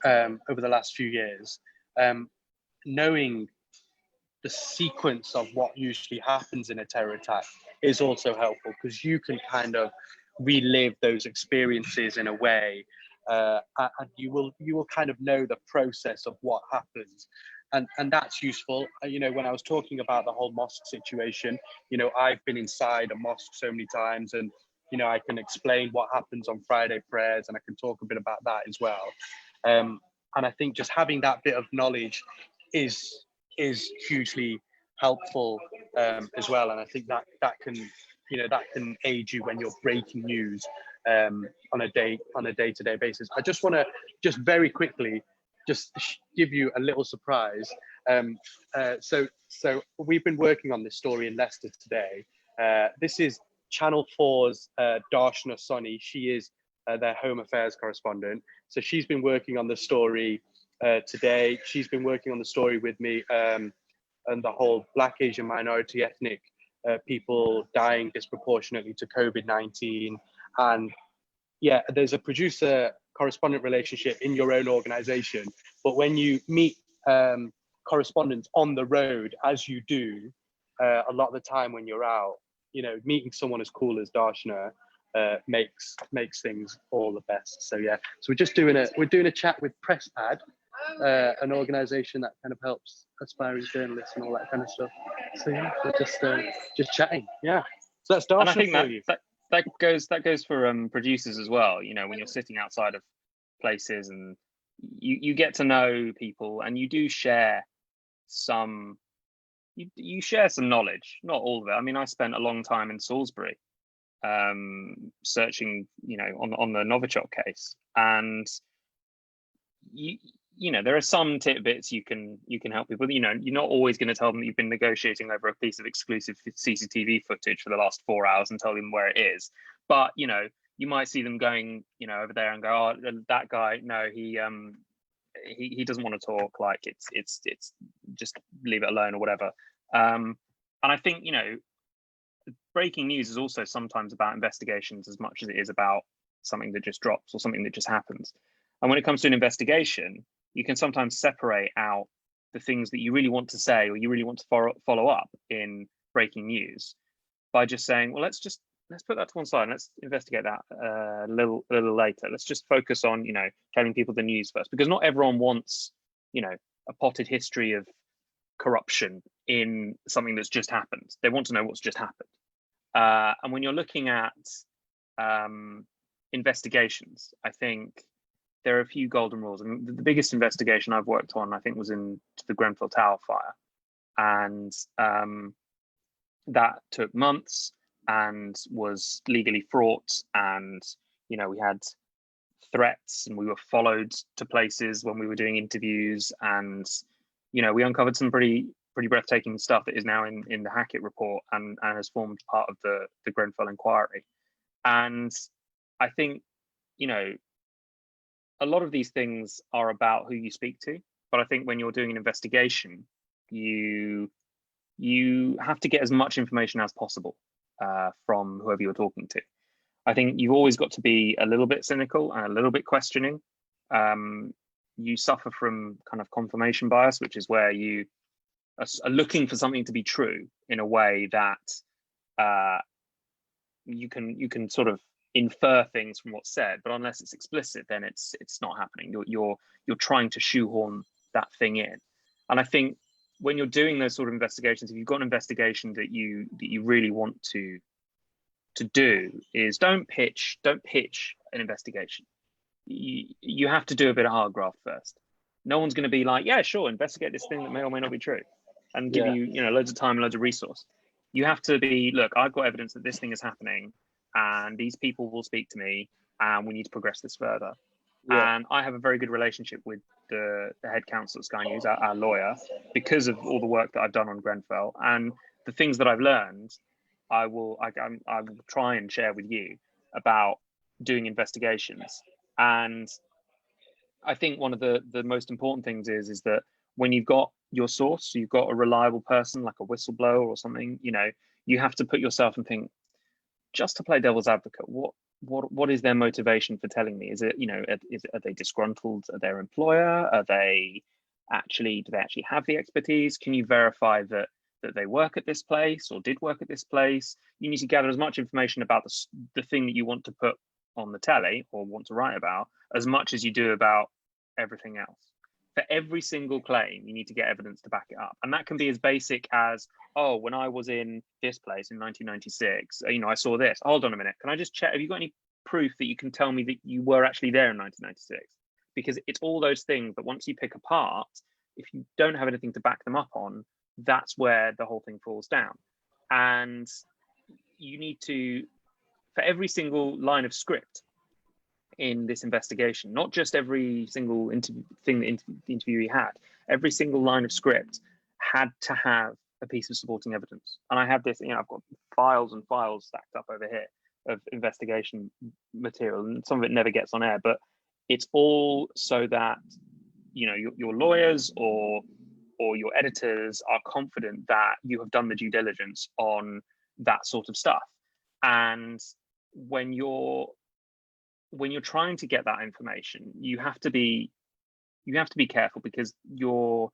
few years, knowing the sequence of what usually happens in a terror attack is also helpful, because you can kind of relive those experiences in a way, and you will kind of know the process of what happens, and that's useful. You know, when I was talking about the whole mosque situation, you know, I've been inside a mosque so many times, and, you know, I can explain what happens on Friday prayers, and I can talk a bit about that as well. And I think just having that bit of knowledge is hugely helpful as well. And I think that can, you know, that can aid you when you're breaking news on a day-to-day basis. I just want to just very quickly just give you a little surprise. So we've been working on this story in Leicester today. This is Channel 4's Darshana Soni. She is their Home Affairs correspondent. So she's been working on the story today. She's been working on the story with me, and the whole Black, Asian, minority, ethnic people dying disproportionately to COVID-19. And yeah, there's a producer correspondent relationship in your own organization, but when you meet correspondents on the road, as you do a lot of the time when you're out, you know, meeting someone as cool as Darshana makes things all the best. So yeah, so we're doing a chat with PressPad, an organization that kind of helps aspiring journalists and all that kind of stuff. So yeah, we're just chatting. Yeah, so that's Darshana. And I think for you. that goes for producers as well. You know, when you're sitting outside of places and you get to know people, and you do share some you share some knowledge, not all of it. I mean, I spent a long time in Salisbury searching, you know, on the Novichok case, and you know, there are some tidbits you can help people. You know, you're not always going to tell them that you've been negotiating over a piece of exclusive CCTV footage for the last 4 hours and tell them where it is. But, you know, you might see them going, you know, over there and go, oh, that guy, no, he doesn't want to talk. Like it's just leave it alone or whatever. And I think, you know, breaking news is also sometimes about investigations as much as it is about something that just drops or something that just happens. And when it comes to an investigation, you can sometimes separate out the things that you really want to say or you really want to follow up in breaking news by just saying, well, let's put that to one side and let's investigate that a little later. Let's just focus on, you know, telling people the news first, because not everyone wants, you know, a potted history of corruption in something that's just happened. They want to know what's just happened. And when you're looking at investigations, I think there are a few golden rules. I mean, the biggest investigation I've worked on, I think, was into the Grenfell Tower fire. And that took months and was legally fraught. And, you know, we had threats and we were followed to places when we were doing interviews. And, you know, we uncovered some pretty breathtaking stuff that is now in the Hackett report and has formed part of the Grenfell inquiry. And I think, you know, a lot of these things are about who you speak to, but I think when you're doing an investigation, you have to get as much information as possible from whoever you're talking to. I think you've always got to be a little bit cynical and a little bit questioning. You suffer from kind of confirmation bias, which is where you are looking for something to be true in a way that you can sort of infer things from what's said, but unless it's explicit, then it's not happening. You're trying to shoehorn that thing in. And I think when you're doing those sort of investigations, if you've got an investigation that you really want to do, is don't pitch an investigation. You have to do a bit of hard graft first. No one's going to be like, yeah, sure, investigate this thing that may or may not be true, and give you loads of time, loads of resource. You have to be, look, I've got evidence that this thing is happening, and these people will speak to me, and we need to progress this further. Yeah. And I have a very good relationship with the head counsel at Sky News, our lawyer, because of all the work that I've done on Grenfell. And the things that I've learned, I will try and share with you about doing investigations. And I think one of the most important things is that when you've got your source, so you've got a reliable person like a whistleblower or something, you know, you have to put yourself and think, just to play devil's advocate, what is their motivation for telling me? Is it, you know, are they disgruntled at their employer? Do they actually have the expertise? Can you verify that they work at this place or did work at this place? You need to gather as much information about the thing that you want to put on the telly or want to write about as much as you do about everything else. For every single claim, you need to get evidence to back it up. And that can be as basic as, oh, when I was in this place in 1996, you know, I saw this. Hold on a minute. Can I just check? Have you got any proof that you can tell me that you were actually there in 1996? Because it's all those things that once you pick apart, if you don't have anything to back them up on, that's where the whole thing falls down. And you need to, for every single line of script in this investigation, not just every single thing the interviewee had, every single line of script had to have a piece of supporting evidence. And I have this, you know, I've got files and files stacked up over here of investigation material, and some of it never gets on air, but it's all so that, you know, your lawyers or your editors are confident that you have done the due diligence on that sort of stuff. And when you're trying to get that information, you have to be careful, because your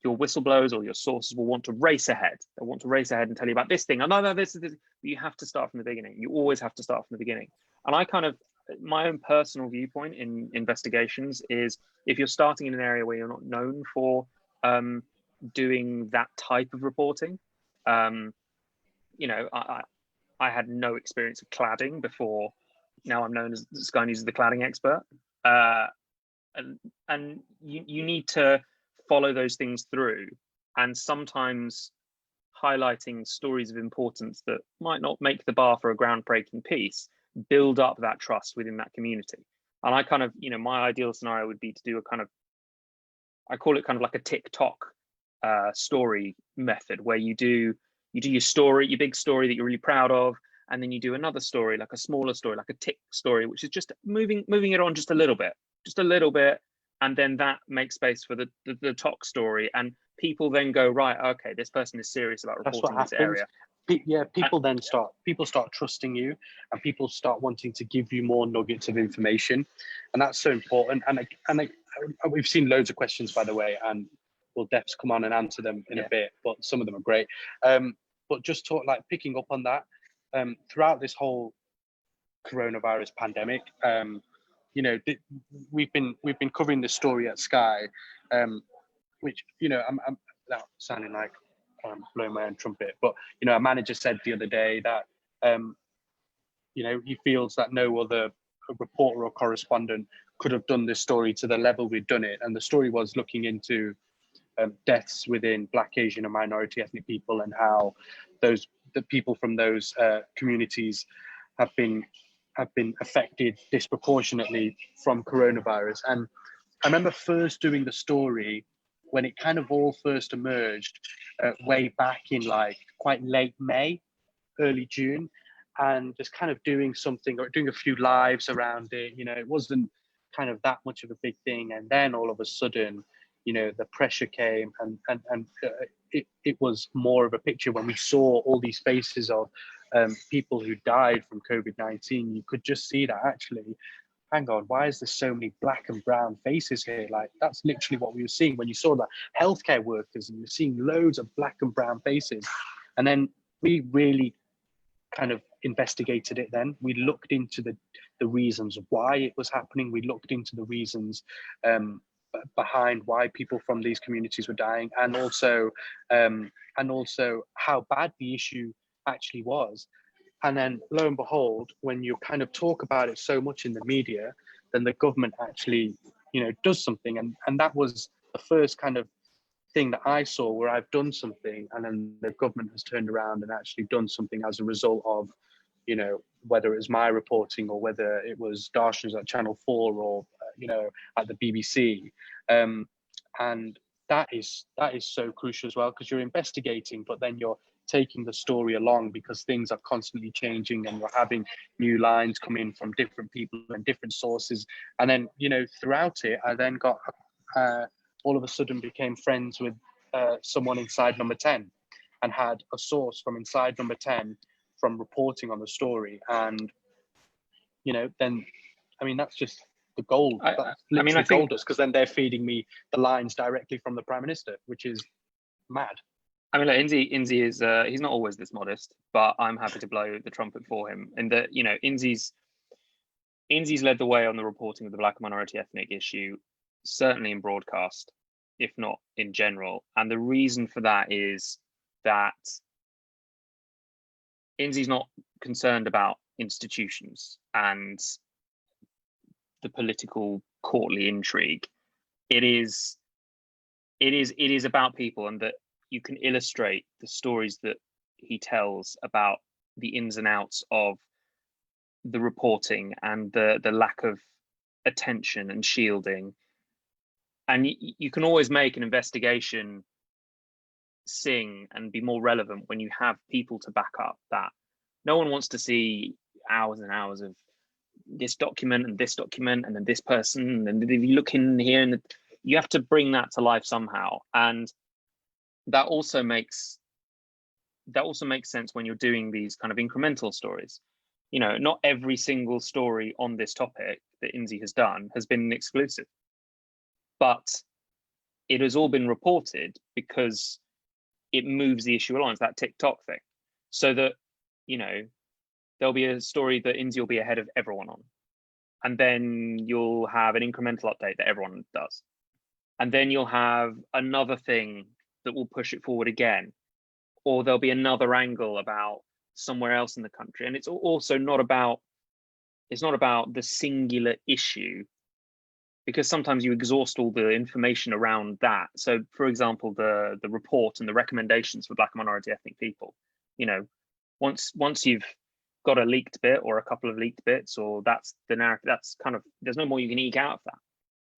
whistleblowers or your sources will want to race ahead. They want to race ahead and tell you about this thing. Oh, no, this is this. You have to start from the beginning. You always have to start from the beginning. And I kind of, my own personal viewpoint in investigations is, if you're starting in an area where you're not known for doing that type of reporting, you know, I had no experience of cladding before. Now I'm known as Sky News as the cladding expert. And you need to follow those things through, and sometimes highlighting stories of importance that might not make the bar for a groundbreaking piece build up that trust within that community. And I kind of, you know, my ideal scenario would be to do a kind of, I call it kind of like a TikTok story method, where you do your story, your big story that you're really proud of, and then you do another story, like a smaller story, like a tick story, which is just moving it on just a little bit, and then that makes space for the top story, and people then go, right, okay, this person is serious about reporting this area. Yeah, people start trusting you, and people start wanting to give you more nuggets of information, and that's so important. And we've seen loads of questions, by the way, and will Defs come on and answer them in a bit, but some of them are great. But just talk, like, picking up on that, throughout this whole coronavirus pandemic, you know, we've been covering this story at Sky, which, you know, I'm now sounding like blowing my own trumpet, but, you know, a manager said the other day that, you know, he feels that no other reporter or correspondent could have done this story to the level we've done it. And the story was looking into deaths within Black, Asian and minority ethnic people, and how the people from those communities have been affected disproportionately from coronavirus. And I remember first doing the story when it kind of all first emerged, way back in like quite late May, early June, and just kind of doing something or doing a few lives around it. You know, it wasn't kind of that much of a big thing. And then all of a sudden, you know, the pressure came, and it was more of a picture when we saw all these faces of people who died from COVID-19. You could just see that actually, hang on, why is there so many Black and brown faces here? Like, that's literally what we were seeing when you saw the healthcare workers, and you're seeing loads of Black and brown faces. And then we really kind of investigated it. Then we looked into the reasons why it was happening. We looked into the reasons behind why people from these communities were dying, and also how bad the issue actually was. And then lo and behold, when you kind of talk about it so much in the media, then the government actually, you know, does something. And that was the first kind of thing that I saw where I've done something and then the government has turned around and actually done something as a result of, you know, whether it was my reporting or whether it was Darshan's at Channel 4 or, you know, at the BBC. And that is so crucial as well, because you're investigating, but then you're taking the story along, because things are constantly changing and you're having new lines come in from different people and different sources. And then, you know, throughout it, I then got all of a sudden became friends with someone inside Number 10 and had a source from inside Number 10 from reporting on the story. And, you know, then, I mean, that's just the gold. That's literally gold dust, because then they're feeding me the lines directly from the Prime Minister, which is mad. I mean, like, Inzy is, he's not always this modest, but I'm happy to blow the trumpet for him. And that, you know, Inzy's led the way on the reporting of the Black minority ethnic issue, certainly in broadcast, if not in general. And the reason for that is that Inzy's not concerned about institutions and the political courtly intrigue. It is about people, and that you can illustrate the stories that he tells about the ins and outs of the reporting and the lack of attention and shielding. And you can always make an investigation sing and be more relevant when you have people to back up that. No one wants to see hours and hours of this document and then this person, and if you look in here, and you have to bring that to life somehow. And that also makes sense when you're doing these kind of incremental stories. You know, not every single story on this topic that Inzy has done has been exclusive, but it has all been reported because it moves the issue along. It's that TikTok thing. So that, you know, there'll be a story that Inzy will be ahead of everyone on. And then you'll have an incremental update that everyone does. And then you'll have another thing that will push it forward again. Or there'll be another angle about somewhere else in the country. And it's also not about the singular issue, because sometimes you exhaust all the information around that. So, for example, the report and the recommendations for Black and minority ethnic people, you know, once you've got a leaked bit or a couple of leaked bits, or that's the narrative, that's kind of, there's no more you can eke out of that.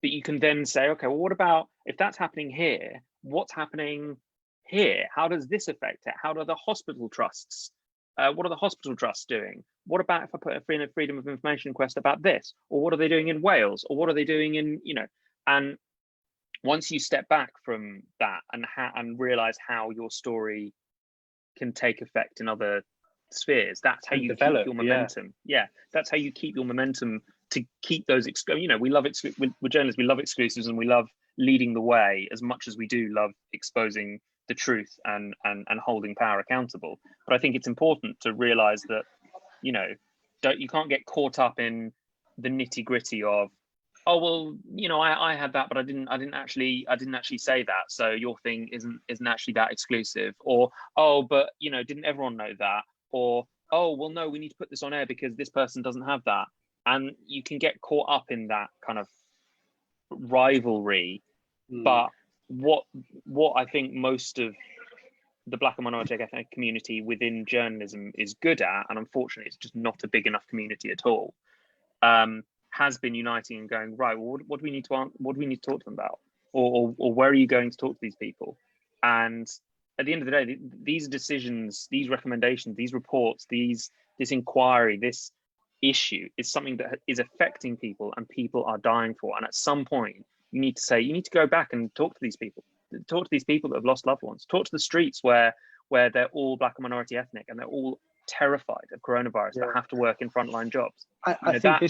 But you can then say, okay, well, what about if that's happening here? What's happening here? How does this affect it? How do the hospital trusts? What are the hospital trusts doing? What about if I put a freedom of information request about this? Or what are they doing in Wales? Or what are they doing in, you know? And once you step back from that and realize how your story can take effect in other spheres, that's how you keep your momentum. Yeah, that's how you keep your momentum to keep those. You know, we love we're journalists. We love exclusives and we love leading the way, as much as we do love exposing the truth and holding power accountable. But I think it's important to realize that, you know, you can't get caught up in the nitty gritty of, oh well, you know, I had that, but I didn't actually say that, so your thing isn't actually that exclusive. Or, oh, but you know, didn't everyone know that? Or, oh well, no, we need to put this on air because this person doesn't have that. And you can get caught up in that kind of rivalry. But what I think most of the Black and minority ethnic community within journalism is good at, and unfortunately it's just not a big enough community at all, has been uniting and going, right, well, what do we need to talk to them about, or where are you going to talk to these people? And at the end of the day, these decisions, these recommendations, these reports, this inquiry, this issue is something that is affecting people, and people are dying for. And at some point, you need to go back and talk to these people that have lost loved ones. Talk to the streets where they're all Black and minority ethnic, and they're all terrified of coronavirus, but have to work in frontline jobs. I think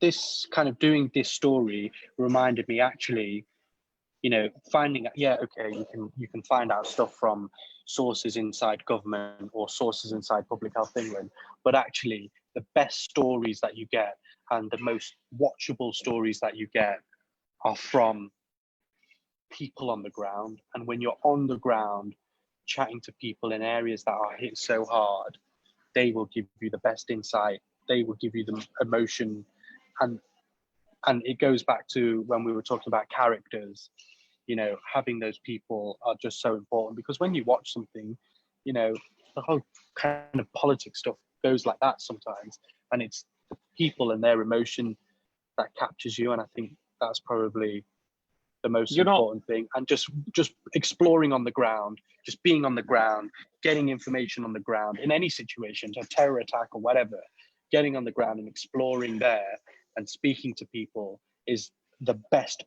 this kind of doing this story reminded me, actually, you know, finding, okay, you can find out stuff from sources inside government or sources inside Public Health England, but actually the best stories that you get and the most watchable stories that you get are from people on the ground. And when you're on the ground chatting to people in areas that are hit so hard, they will give you the best insight, they will give you the emotion. And it goes back to when we were talking about characters, you know, having those people are just so important, because when you watch something, you know, the whole kind of politics stuff goes like that sometimes, and it's the people and their emotion that captures you. And I think that's probably the most important thing. And just exploring on the ground, just being on the ground, getting information on the ground in any situation, a terror attack or whatever, getting on the ground and exploring there and speaking to people is the best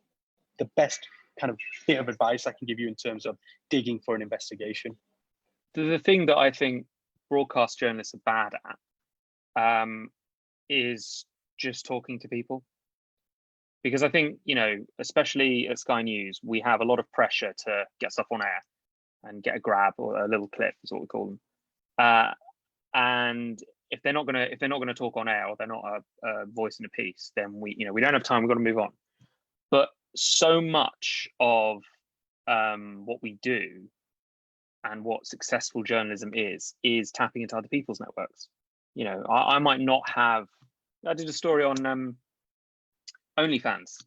kind of bit of advice I can give you in terms of digging for an investigation. The thing that I think broadcast journalists are bad at is just talking to people. Because I think, you know, especially at Sky News, we have a lot of pressure to get stuff on air and get a grab or a little clip, is what we call them. And if they're not gonna talk on air, or they're not a voice in a piece, then we don't have time. We've got to move on. But so much of what we do and what successful journalism is tapping into other people's networks. You know, I might not have. I did a story on OnlyFans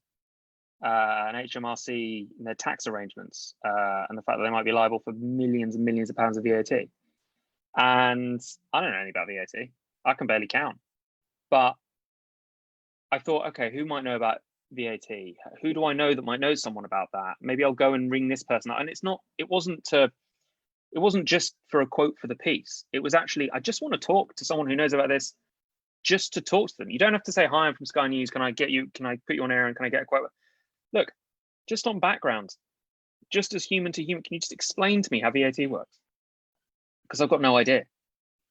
and HMRC and their tax arrangements, and the fact that they might be liable for millions and millions of pounds of VAT. And I don't know anything about VAT. I can barely count. But I thought, okay, who might know about VAT? Who do I know that might know someone about that? Maybe I'll go and ring this person up. And it wasn't just for a quote for the piece. It was actually, I just want to talk to someone who knows about this, just to talk to them. You don't have to say, hi, I'm from Sky News. Can I put you on air and can I get a quote? Look, just on background, just as human to human, can you just explain to me how VAT works? Because I've got no idea.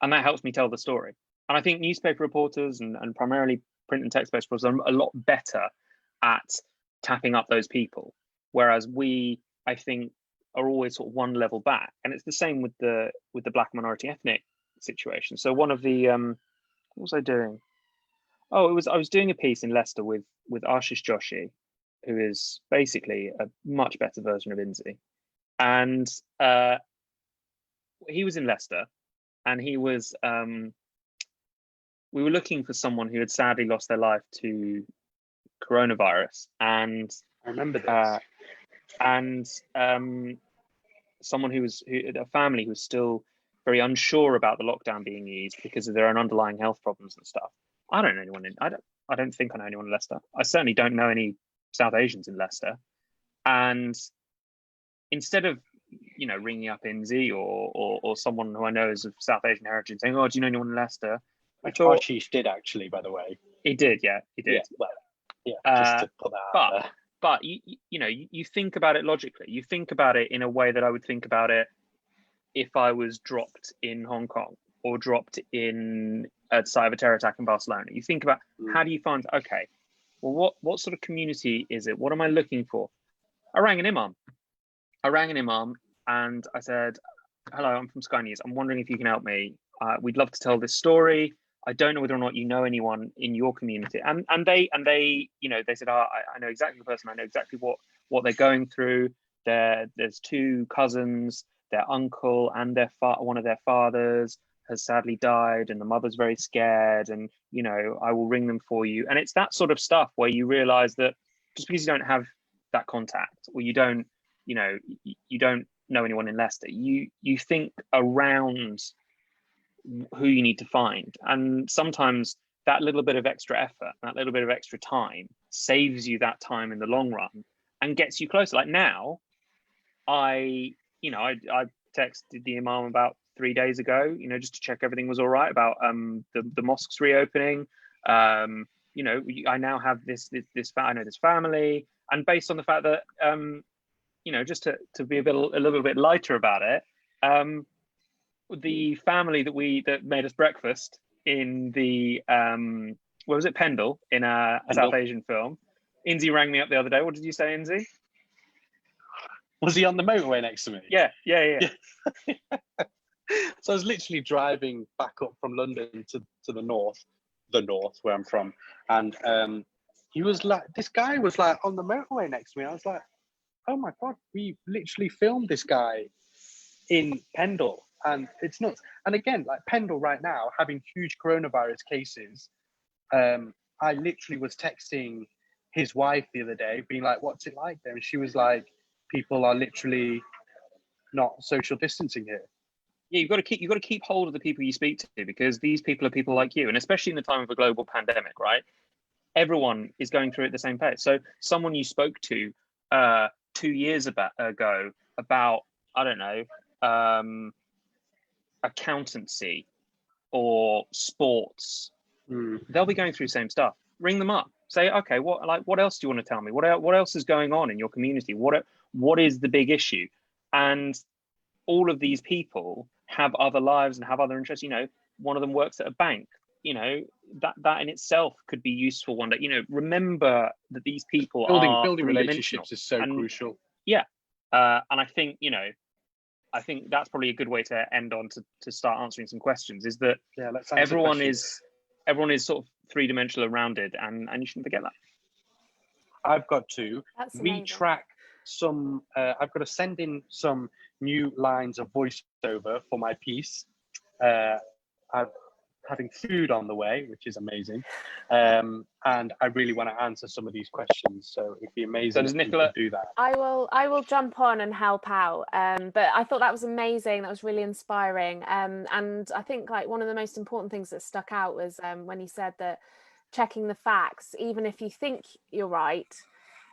And that helps me tell the story. And I think newspaper reporters and primarily print and text-based reporters are a lot better at tapping up those people. Whereas we, I think, are always sort of one level back. And it's the same with the Black minority ethnic situation. So one of the, what was I doing? Oh, I was doing a piece in Leicester with Ashish Joshi, who is basically a much better version of Inzy. And he was in Leicester, and he was we were looking for someone who had sadly lost their life to coronavirus, and I remember this. And someone a family who was still very unsure about the lockdown being eased because of their own underlying health problems and stuff. I don't know anyone I don't think I know anyone in Leicester. I certainly don't know any South Asians in Leicester. And instead of, you know, ringing up Inzy or someone who I know is of South Asian heritage and saying, oh, do you know anyone in Leicester? Which Rashid did, actually, by the way. He did, yeah, he did. Yeah, well, yeah, just to put that out there. But you think about it logically. You think about it in a way that I would think about it if I was dropped in Hong Kong or dropped in a site of a terror attack in Barcelona. You think about how do you find, okay, well, what sort of community is it? What am I looking for? I rang an imam. And I said, hello, I'm from Sky News. I'm wondering if you can help me. We'd love to tell this story. I don't know whether or not you know anyone in your community. And they they said, I know exactly the person. I know exactly what they're going through. There's two cousins. Their uncle and one of their fathers has sadly died, and the mother's very scared. And I will ring them for you. And it's that sort of stuff where you realize that just because you don't have that contact, or you don't know anyone in Leicester, you think around who you need to find. And sometimes that little bit of extra effort, that little bit of extra time saves you that time in the long run and gets you closer. Like now, I texted the imam about 3 days ago, just to check everything was all right about the mosques reopening. I now have I know this family, and based on the fact that just to be a little bit lighter about it, the family that made us breakfast in the where was it, Pendle, in a South Asian film. Inzy rang me up the other day. What did you say, Inzy? Was he on the motorway next to me? Yeah. So I was literally driving back up from London to the north where I'm from, and he was like, this guy was like on the motorway next to me. I was like, oh my God, we literally filmed this guy in Pendle, and it's nuts. And again, like Pendle right now having huge coronavirus cases. I literally was texting his wife the other day, being like, what's it like there? And she was like, people are literally not social distancing here. Yeah, you've got to keep hold of the people you speak to, because these people are people like you, and especially in the time of a global pandemic, right? Everyone is going through it at the same pace. So someone you spoke to 2 years ago about, I don't know, accountancy or sports, they'll be going through the same stuff. Ring them up. Say, okay, what else do you want to tell me? What else is going on in your community? What is the big issue? And all of these people have other lives and have other interests. One of them works at a bank. That in itself could be useful one day. Remember that these people building relationships is so crucial. Yeah, and I think that's probably a good way to end on to start answering some questions. Is that everyone is sort of three-dimensional and rounded, and you shouldn't forget that. I've got to That's track some. I've got to send in some new lines of voiceover for my piece. I'm having food on the way, which is amazing, and I really want to answer some of these questions. So it'd be amazing. So does Nicola do that? I will jump on and help out. But I thought that was amazing. That was really inspiring. And I think like one of the most important things that stuck out was when he said that checking the facts, even if you think you're right,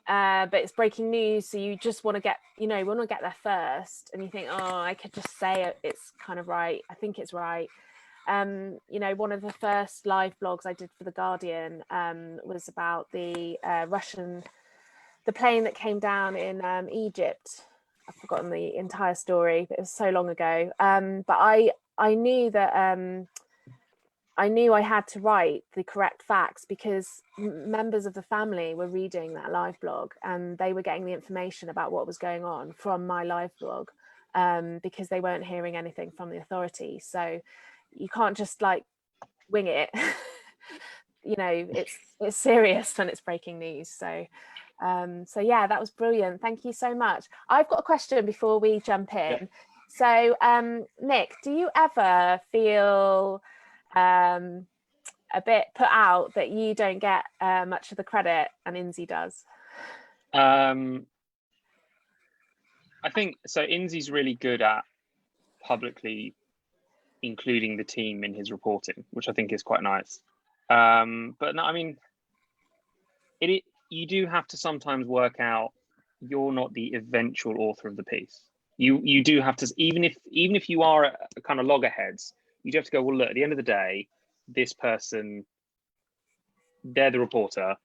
but it's breaking news, so you just want to get there first, and you think, oh, I could just say it's kind of right. I think it's right. One of the first live blogs I did for The Guardian was about the plane that came down in Egypt. I've forgotten the entire story, but it was so long ago. But I knew that I knew I had to write the correct facts, because members of the family were reading that live blog, and they were getting the information about what was going on from my live blog, because they weren't hearing anything from the authorities. So you can't just like wing it. It's serious and it's breaking news. So yeah, that was brilliant. Thank you so much. I've got a question before we jump in. So Nick, do you ever feel a bit put out that you don't get much of the credit and Inzy does? I think so. Inzy's really good at publicly including the team in his reporting, which I think is quite nice. But no, I mean, you do have to sometimes work out you're not the eventual author of the piece. You do have to, even if you are a kind of loggerheads, you do have to go, well, look, at the end of the day, this person, they're the reporter,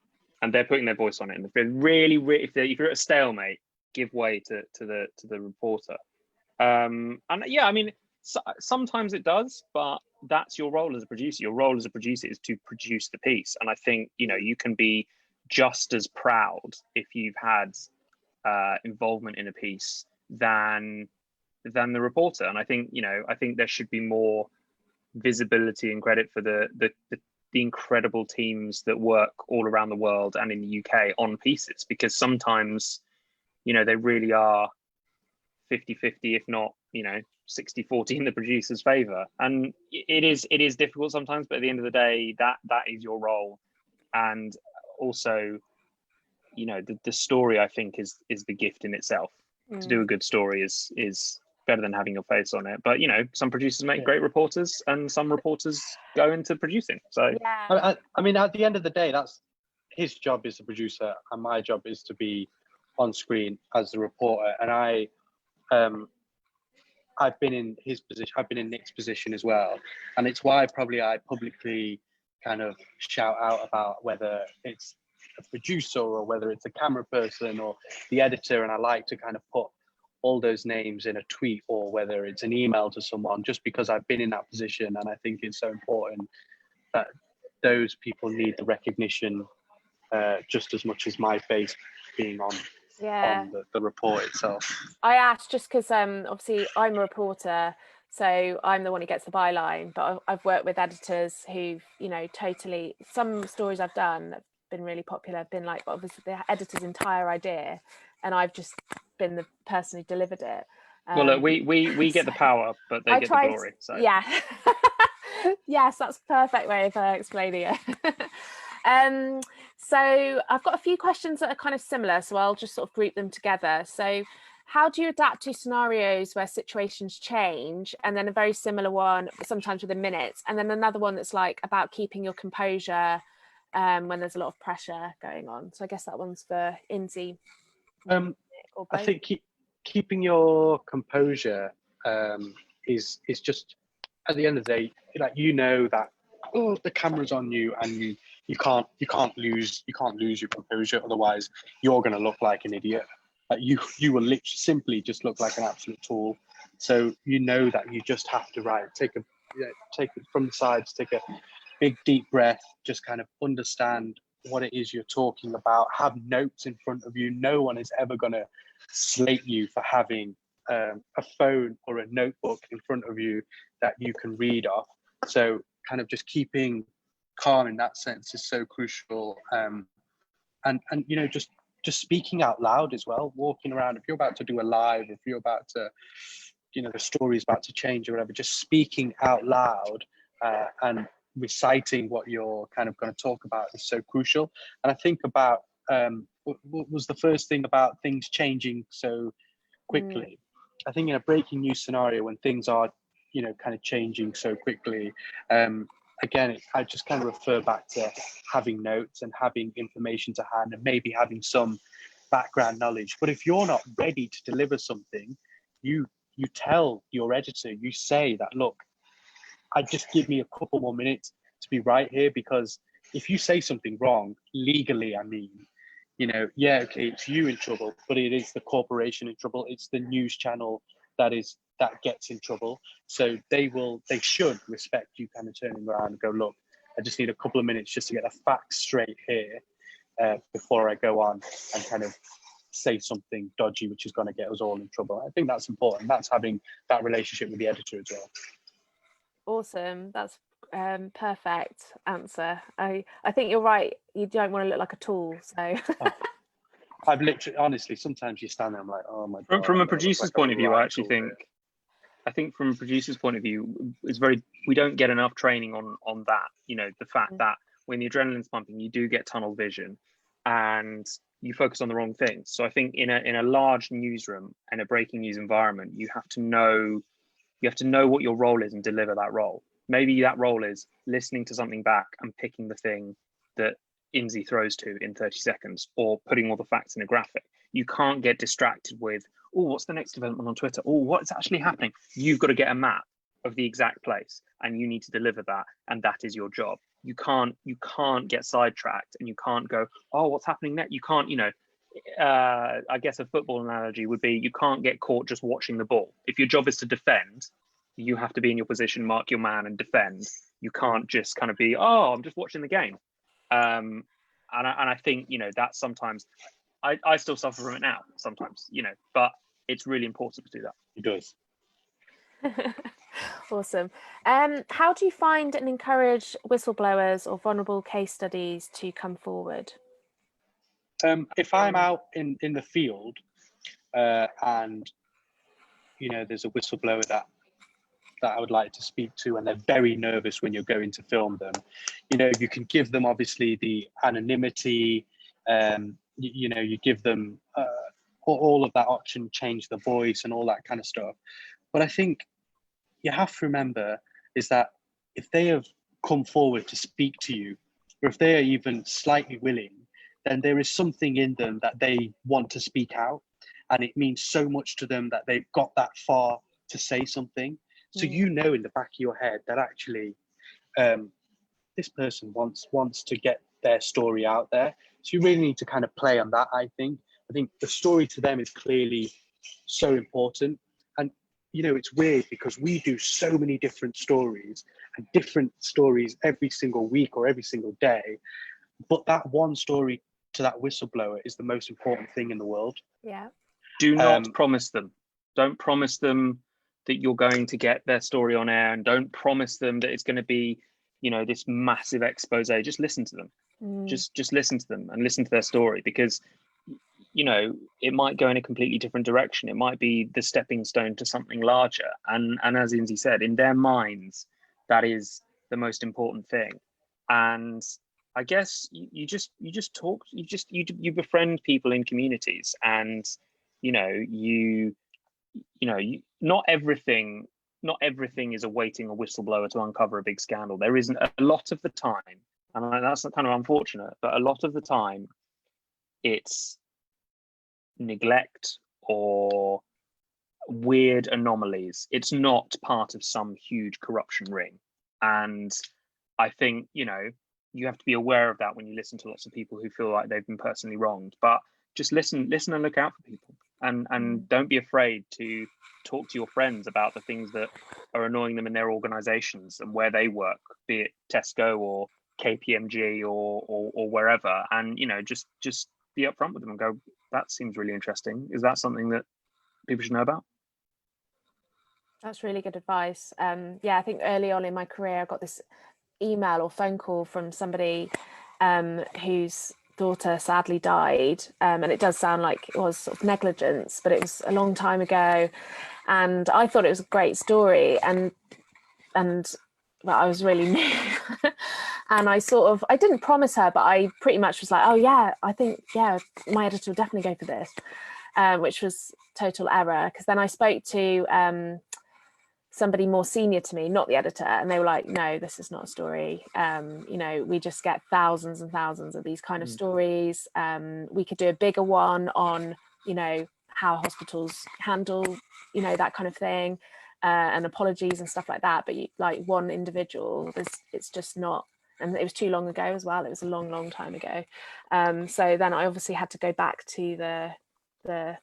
and they're putting their voice on it. And if they're if you're at a stalemate, give way to the reporter. And yeah, I mean, sometimes it does, but that's your role as a producer. Your role as a producer is to produce the piece. And I think, you can be just as proud if you've had involvement in a piece than the reporter. And I think, I think there should be more visibility and credit for the incredible teams that work all around the world and in the UK on pieces, because sometimes, they really are 50-50, if not, 60-40 in the producer's favor. And it is difficult sometimes, but at the end of the day, that is your role. And also, the story, I think, is the gift in itself. To do a good story is better than having your face on it. But some producers make great reporters, and some reporters go into producing. So yeah. I mean, at the end of the day, that's his job as a producer, and my job is to be on screen as the reporter. And I've been in his position, I've been in Nick's position as well, and it's why probably I publicly kind of shout out about whether it's a producer or whether it's a camera person or the editor, and I like to kind of put all those names in a tweet, or whether it's an email to someone, just because I've been in that position. And I think it's so important that those people need the recognition just as much as my face being on the report itself. I asked just because obviously I'm a reporter, so I'm the one who gets the byline, but I've worked with editors who've, totally, some stories I've done that have been really popular have been like, obviously the editor's entire idea, and I've just been the person who delivered it. Well, look, we get the power, but they get the glory. So yeah. Yes, that's a perfect way of explaining it. So I've got a few questions that are kind of similar, so I'll just sort of group them together. So how do you adapt to scenarios where situations change? And then a very similar one, sometimes within minutes. And then another one that's like about keeping your composure when there's a lot of pressure going on. So I guess that one's for Inzy. I think keeping your composure is just, at the end of the day, like, that the camera's on you, and you can't lose your composure, otherwise you're going to look like an idiot. Like you will literally simply just look like an absolute tool. So that you just have to take it from the sides, take a big deep breath, just kind of understand what it is you're talking about, have notes in front of you. No one is ever going to slate you for having a phone or a notebook in front of you that you can read off. So kind of just keeping calm in that sense is so crucial. And just speaking out loud as well, walking around. If you're about to do a live, if you're about to, the story is about to change or whatever, just speaking out loud and reciting what you're kind of going to talk about is so crucial. And I think about what was the first thing about things changing so quickly. I think in a breaking news scenario, when things are kind of changing so quickly, again, I just kind of refer back to having notes and having information to hand, and maybe having some background knowledge. But if you're not ready to deliver something, you tell your editor, you say that, look, I just give me a couple more minutes to be right here, because if you say something wrong, legally, I mean, okay, it's you in trouble, but it is the corporation in trouble. It's the news channel that gets in trouble. So they should respect you kind of turning around and go, look, I just need a couple of minutes just to get the facts straight here before I go on and kind of say something dodgy, which is going to get us all in trouble. I think that's important. That's having that relationship with the editor as well. Awesome. That's perfect answer. I think you're right. You don't want to look like a tool. So I've literally, honestly, sometimes you stand there, I'm like, oh my God. From a producer's point of view, I actually think from a producer's point of view, we don't get enough training on that. The fact that when the adrenaline's pumping, you do get tunnel vision and you focus on the wrong things. So I think in a large newsroom and a breaking news environment, you have to know what your role is and deliver that role. Maybe that role is listening to something back and picking the thing that Inzy throws to in 30 seconds, or putting all the facts in a graphic. You can't get distracted with, oh, what's the next development on Twitter? Oh, what's actually happening? You've got to get a map of the exact place, and you need to deliver that, and that is your job. You can't get sidetracked, and you can't go, oh, what's happening next? You can't, I guess a football analogy would be, you can't get caught just watching the ball. If your job is to defend, you have to be in your position, mark your man, and defend. You can't just kind of be, oh, I'm just watching the game. And I think, that's sometimes I still suffer from it now sometimes, you know, but it's really important to do that. It does. Awesome. How do you find and encourage whistleblowers or vulnerable case studies to come forward? If I'm out in the field and, you know, there's a whistleblower that I would like to speak to, and they're very nervous when you're going to film them, you know, you can give them obviously the anonymity, you know, you give them all of that option, change the voice and all that kind of stuff. But I think you have to remember is that if they have come forward to speak to you, or if they are even slightly willing, then there is something in them that they want to speak out. And it means so much to them that they've got that far to say something. So you know in the back of your head that actually this person wants to get their story out there. So you really need to kind of play on that, I think. I think the story to them is clearly so important. And, you know, it's weird because we do so many different stories every single week or every single day. But that one story to that whistleblower is the most important thing in the world. Yeah. Do not promise them. Don't promise them that you're going to get their story on air, and don't promise them that it's going to be, you know, this massive expose. Just listen to them. Just listen to them and listen to their story, because, you know, it might go in a completely different direction. It might be the stepping stone to something larger. And as Inzy said, in their minds, that is the most important thing. And I guess you just talk, you befriend people in communities, and, you know, not everything is awaiting a whistleblower to uncover a big scandal. There isn't. A lot of the time, and that's kind of unfortunate, but a lot of the time it's neglect or weird anomalies. It's not part of some huge corruption ring. And I think, you know, you have to be aware of that when you listen to lots of people who feel like they've been personally wronged. But just listen and look out for people, and don't be afraid to talk to your friends about the things that are annoying them in their organizations and where they work, be it Tesco or KPMG or wherever. And, you know, just be upfront with them and go, that seems really interesting. Is that something that people should know about? That's really good advice. Yeah, I think early on in my career, I got this email or phone call from somebody whose daughter sadly died, and it does sound like it was sort of negligence, but it was a long time ago, and I thought it was a great story, and well, I was really new. And I didn't promise her, but I pretty much was like, oh yeah, I think, yeah, my editor will definitely go for this, which was total error, because then I spoke to somebody more senior to me, not the editor, and they were like, no, this is not a story. You know, we just get thousands and thousands of these kind of stories. We could do a bigger one on, you know, how hospitals handle, you know, that kind of thing, and apologies and stuff like that. But like one individual, it's just not, and it was too long ago as well. It was a long time ago. So then I obviously had to go back to the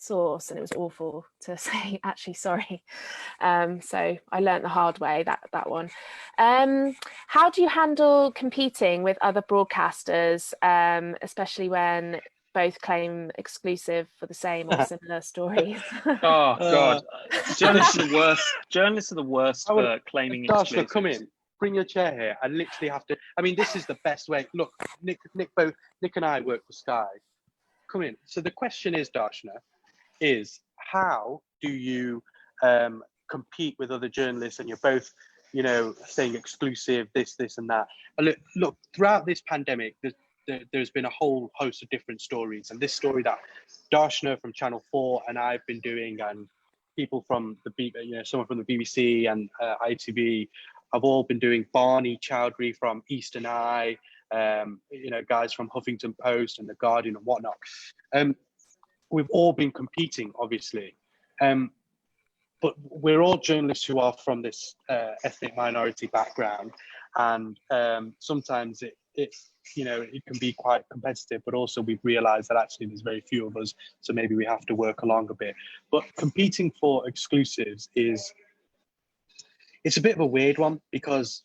source, and it was awful to say actually sorry. So I learned the hard way, that one. How do you handle competing with other broadcasters, especially when both claim exclusive for the same or similar stories? Oh god, journalists are the worst for claiming exclusive. Come in, bring your chair here. I literally have to, I mean, this is the best way. Look, Nick and I work for Sky. Come in. So the question is, Darshana, is how do you compete with other journalists, and you're both, you know, saying exclusive, this and that. Look, throughout this pandemic, there's been a whole host of different stories, and this story that Darshana from Channel 4 and I've been doing, and people from someone from the BBC and ITV have all been doing. Barney Chowdhury from Eastern Eye, you know, guys from Huffington Post and The Guardian and whatnot. We've all been competing, obviously, but we're all journalists who are from this ethnic minority background, and sometimes it can be quite competitive, but also we've realized that actually there's very few of us, so maybe we have to work along a bit. But competing for exclusives it's a bit of a weird one, because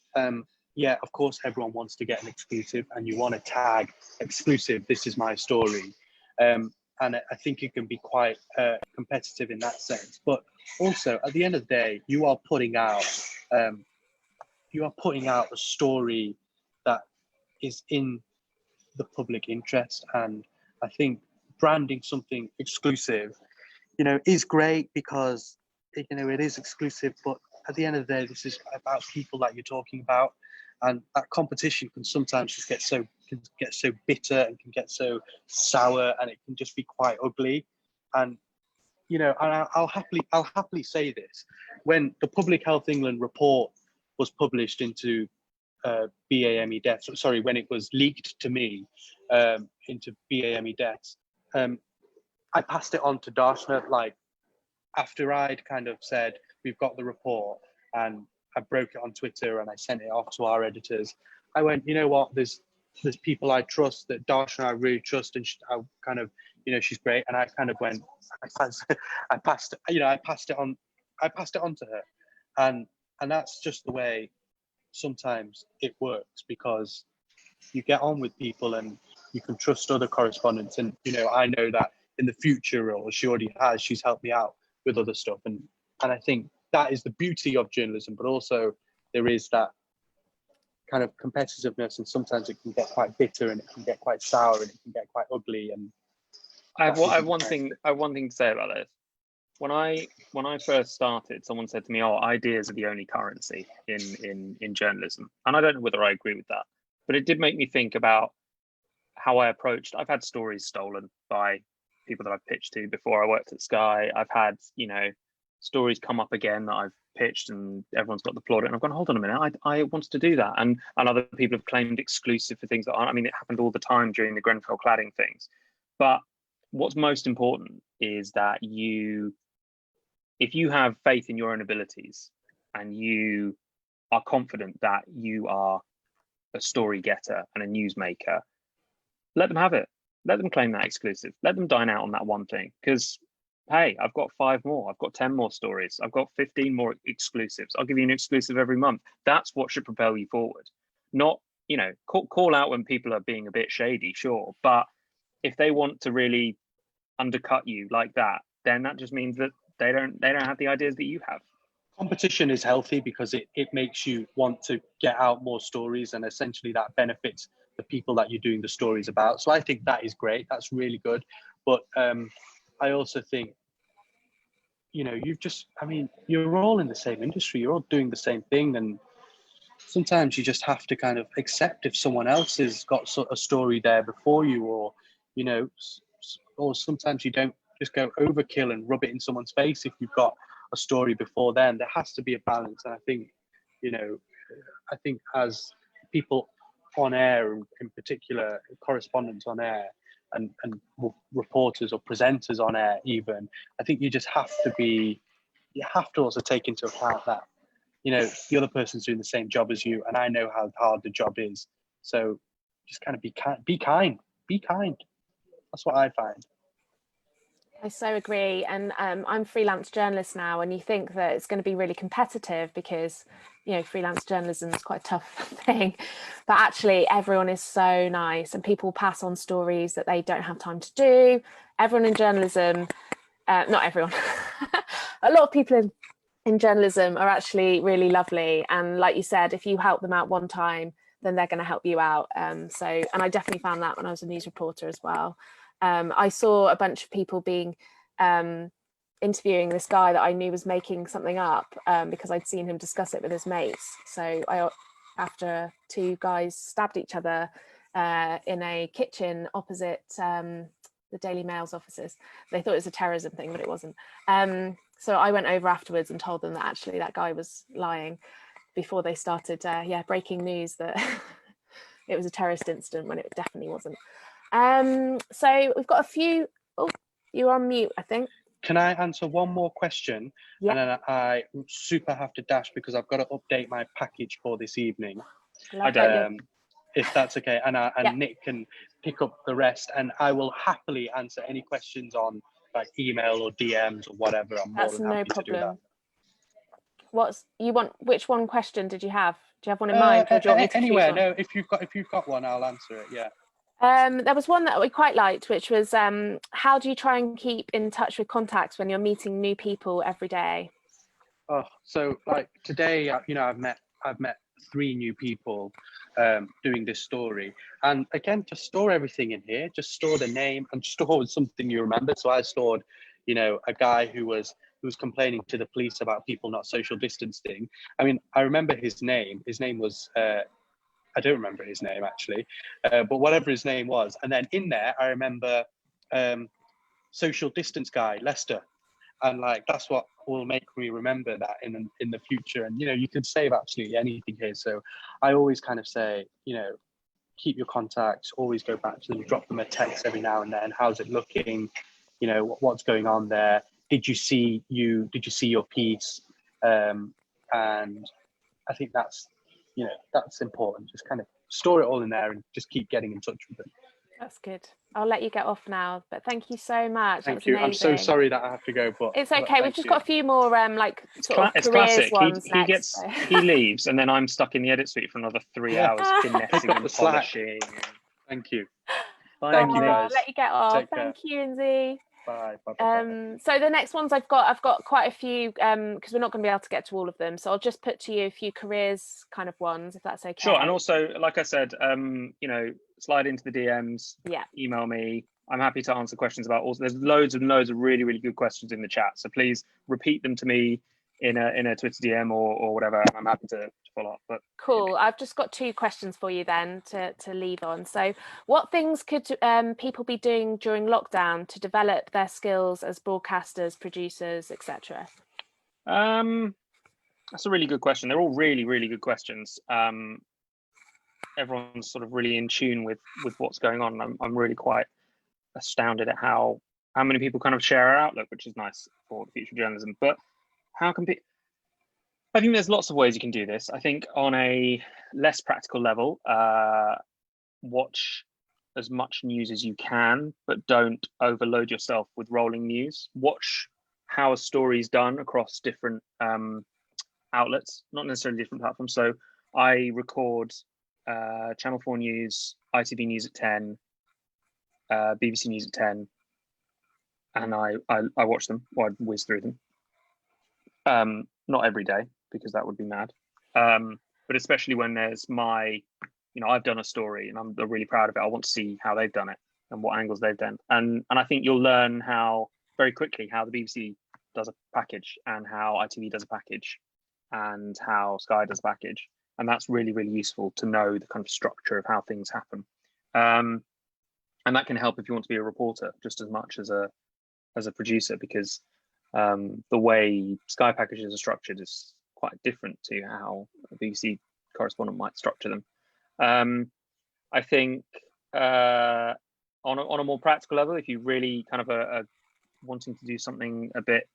yeah, of course everyone wants to get an exclusive, and you want to tag exclusive, this is my story. And I think you can be quite competitive in that sense. But also, at the end of the day, you are putting out a story that is in the public interest. And I think branding something exclusive, is great because, it is exclusive. But at the end of the day, this is about people that you're talking about. And that competition can sometimes just get so bitter and can get so sour, and it can just be quite ugly. And I'll happily say this: when the Public Health England report was published into BAME deaths, sorry, when it was leaked to me into BAME deaths, I passed it on to Darshna, like, after I'd kind of said we've got the report, and I broke it on Twitter and I sent it off to our editors. I went, you know what? There's people I trust, that Darshna I really trust, and I kind of, she's great. And I kind of went, I passed it on to her, and that's just the way sometimes it works, because you get on with people and you can trust other correspondents. And I know that in the future, or she already has, she's helped me out with other stuff, and I think that is the beauty of journalism. But also there is that kind of competitiveness, and sometimes it can get quite bitter, and it can get quite sour, and it can get quite ugly. And I have one thing to say about this. When I first started, someone said to me, "Oh, ideas are the only currency in journalism," and I don't know whether I agree with that, but it did make me think about how I approached. I've had stories stolen by people that I've pitched to before I worked at Sky. I've had, stories come up again that I've pitched and everyone's got the plaudit, and I've gone, hold on a minute, I wanted to do that. And other people have claimed exclusive for things that aren't. I mean, it happened all the time during the Grenfell cladding things. But what's most important is that if you have faith in your own abilities and you are confident that you are a story getter and a newsmaker, let them have it. Let them claim that exclusive. Let them dine out on that one thing. Because, hey, I've got 5 more. I've got 10 more stories. I've got 15 more exclusives. I'll give you an exclusive every month. That's what should propel you forward. Not, call out when people are being a bit shady, sure. But if they want to really undercut you like that, then that just means that they don't have the ideas that you have. Competition is healthy because it makes you want to get out more stories, and essentially that benefits the people that you're doing the stories about. So I think that is great. That's really good. But I also think, you're all in the same industry. You're all doing the same thing. And sometimes you just have to kind of accept if someone else has got a story there before you, or, or sometimes you don't just go overkill and rub it in someone's face if you've got a story before then. There has to be a balance. And I think, as people on air, and in particular correspondents on air, and reporters or presenters on air even, I think you have to also take into account that, the other person's doing the same job as you, and I know how hard the job is. So just kind of be kind. That's what I find. I so agree. And I'm a freelance journalist now, and you think that it's going to be really competitive because, freelance journalism is quite a tough thing. But actually, everyone is so nice, and people pass on stories that they don't have time to do. Everyone in journalism, not everyone, a lot of people in journalism are actually really lovely. And like you said, if you help them out one time, then they're going to help you out. And I definitely found that when I was a news reporter as well. I saw a bunch of people being interviewing this guy that I knew was making something up because I'd seen him discuss it with his mates. So after 2 guys stabbed each other in a kitchen opposite the Daily Mail's offices. They thought it was a terrorism thing, but it wasn't. So I went over afterwards and told them that actually that guy was lying before they started breaking news that it was a terrorist incident when it definitely wasn't. So we've got a few. Oh, you're on mute, I think. Can I answer one more question? Yeah. And then I super have to dash because I've got to update my package for this evening. If that's okay. And Nick can pick up the rest, and I will happily answer any questions on like email or DMs or whatever. I'm more than happy to do that. Which one question did you have? Do you have one in mind, or do you want me to anywhere? No, if you've got one, I'll answer it. Yeah. There was one that we quite liked, which was how do you try and keep in touch with contacts when you're meeting new people every day? Oh, so like today, I've met 3 new people doing this story, and again, just store everything in here. Just store the name and store something you remember. So I stored, a guy who was complaining to the police about people not social distancing. I mean, I remember his name. His name was I don't remember his name actually, but whatever his name was. And then in there, I remember social distance guy, Lester. And like, that's what will make me remember that in the future. And, you can save absolutely anything here. So I always kind of say, keep your contacts, always go back to them, drop them a text every now and then. How's it looking? What's going on there? Did you see your piece? And I think that's important. Just kind of store it all in there and just keep getting in touch with them. That's good. I'll let you get off now, but thank you so much. Thank you. I'm so sorry that I have to go, but it's okay. We've just got a few more it's careers classic. ones He leaves, and then I'm stuck in the edit suite for another 3 hours finessing and polishing. Thank you. Thank you, guys. I'll let you get off. Take Thank you, Inzy. Bye. So the next ones I've got quite a few because we're not going to be able to get to all of them. So I'll just put to you a few careers kind of ones, if that's okay. Sure. And also, like I said, slide into the DMs. Yeah. Email me. I'm happy to answer questions about all. There's loads of really, really good questions in the chat. So please repeat them to me in a Twitter DM or whatever. I'm happy to follow up. But cool. I've just got 2 questions for you then to leave on. So what things could people be doing during lockdown to develop their skills as broadcasters, producers, etc.? That's a really good question. They're all really, really good questions. Everyone's sort of really in tune with what's going on. I'm really quite astounded at how many people kind of share our outlook, which is nice for future journalism. But how can I think there's lots of ways you can do this. I think on a less practical level, watch as much news as you can, but don't overload yourself with rolling news. Watch how a story is done across different outlets, not necessarily different platforms. So I record Channel 4 News, ITV News at 10, BBC News at 10, and I watch them, or I whiz through them. Not every day, because that would be mad. But especially when there's I've done a story and I'm really proud of it. I want to see how they've done it and what angles they've done. And I think you'll learn very quickly how the BBC does a package and how ITV does a package and how Sky does a package. And that's really, really useful to know the kind of structure of how things happen. And that can help if you want to be a reporter just as much as a producer, because the way Sky packages are structured is quite different to how a BBC correspondent might structure them. I think on a more practical level, if you really kind of are wanting to do something a bit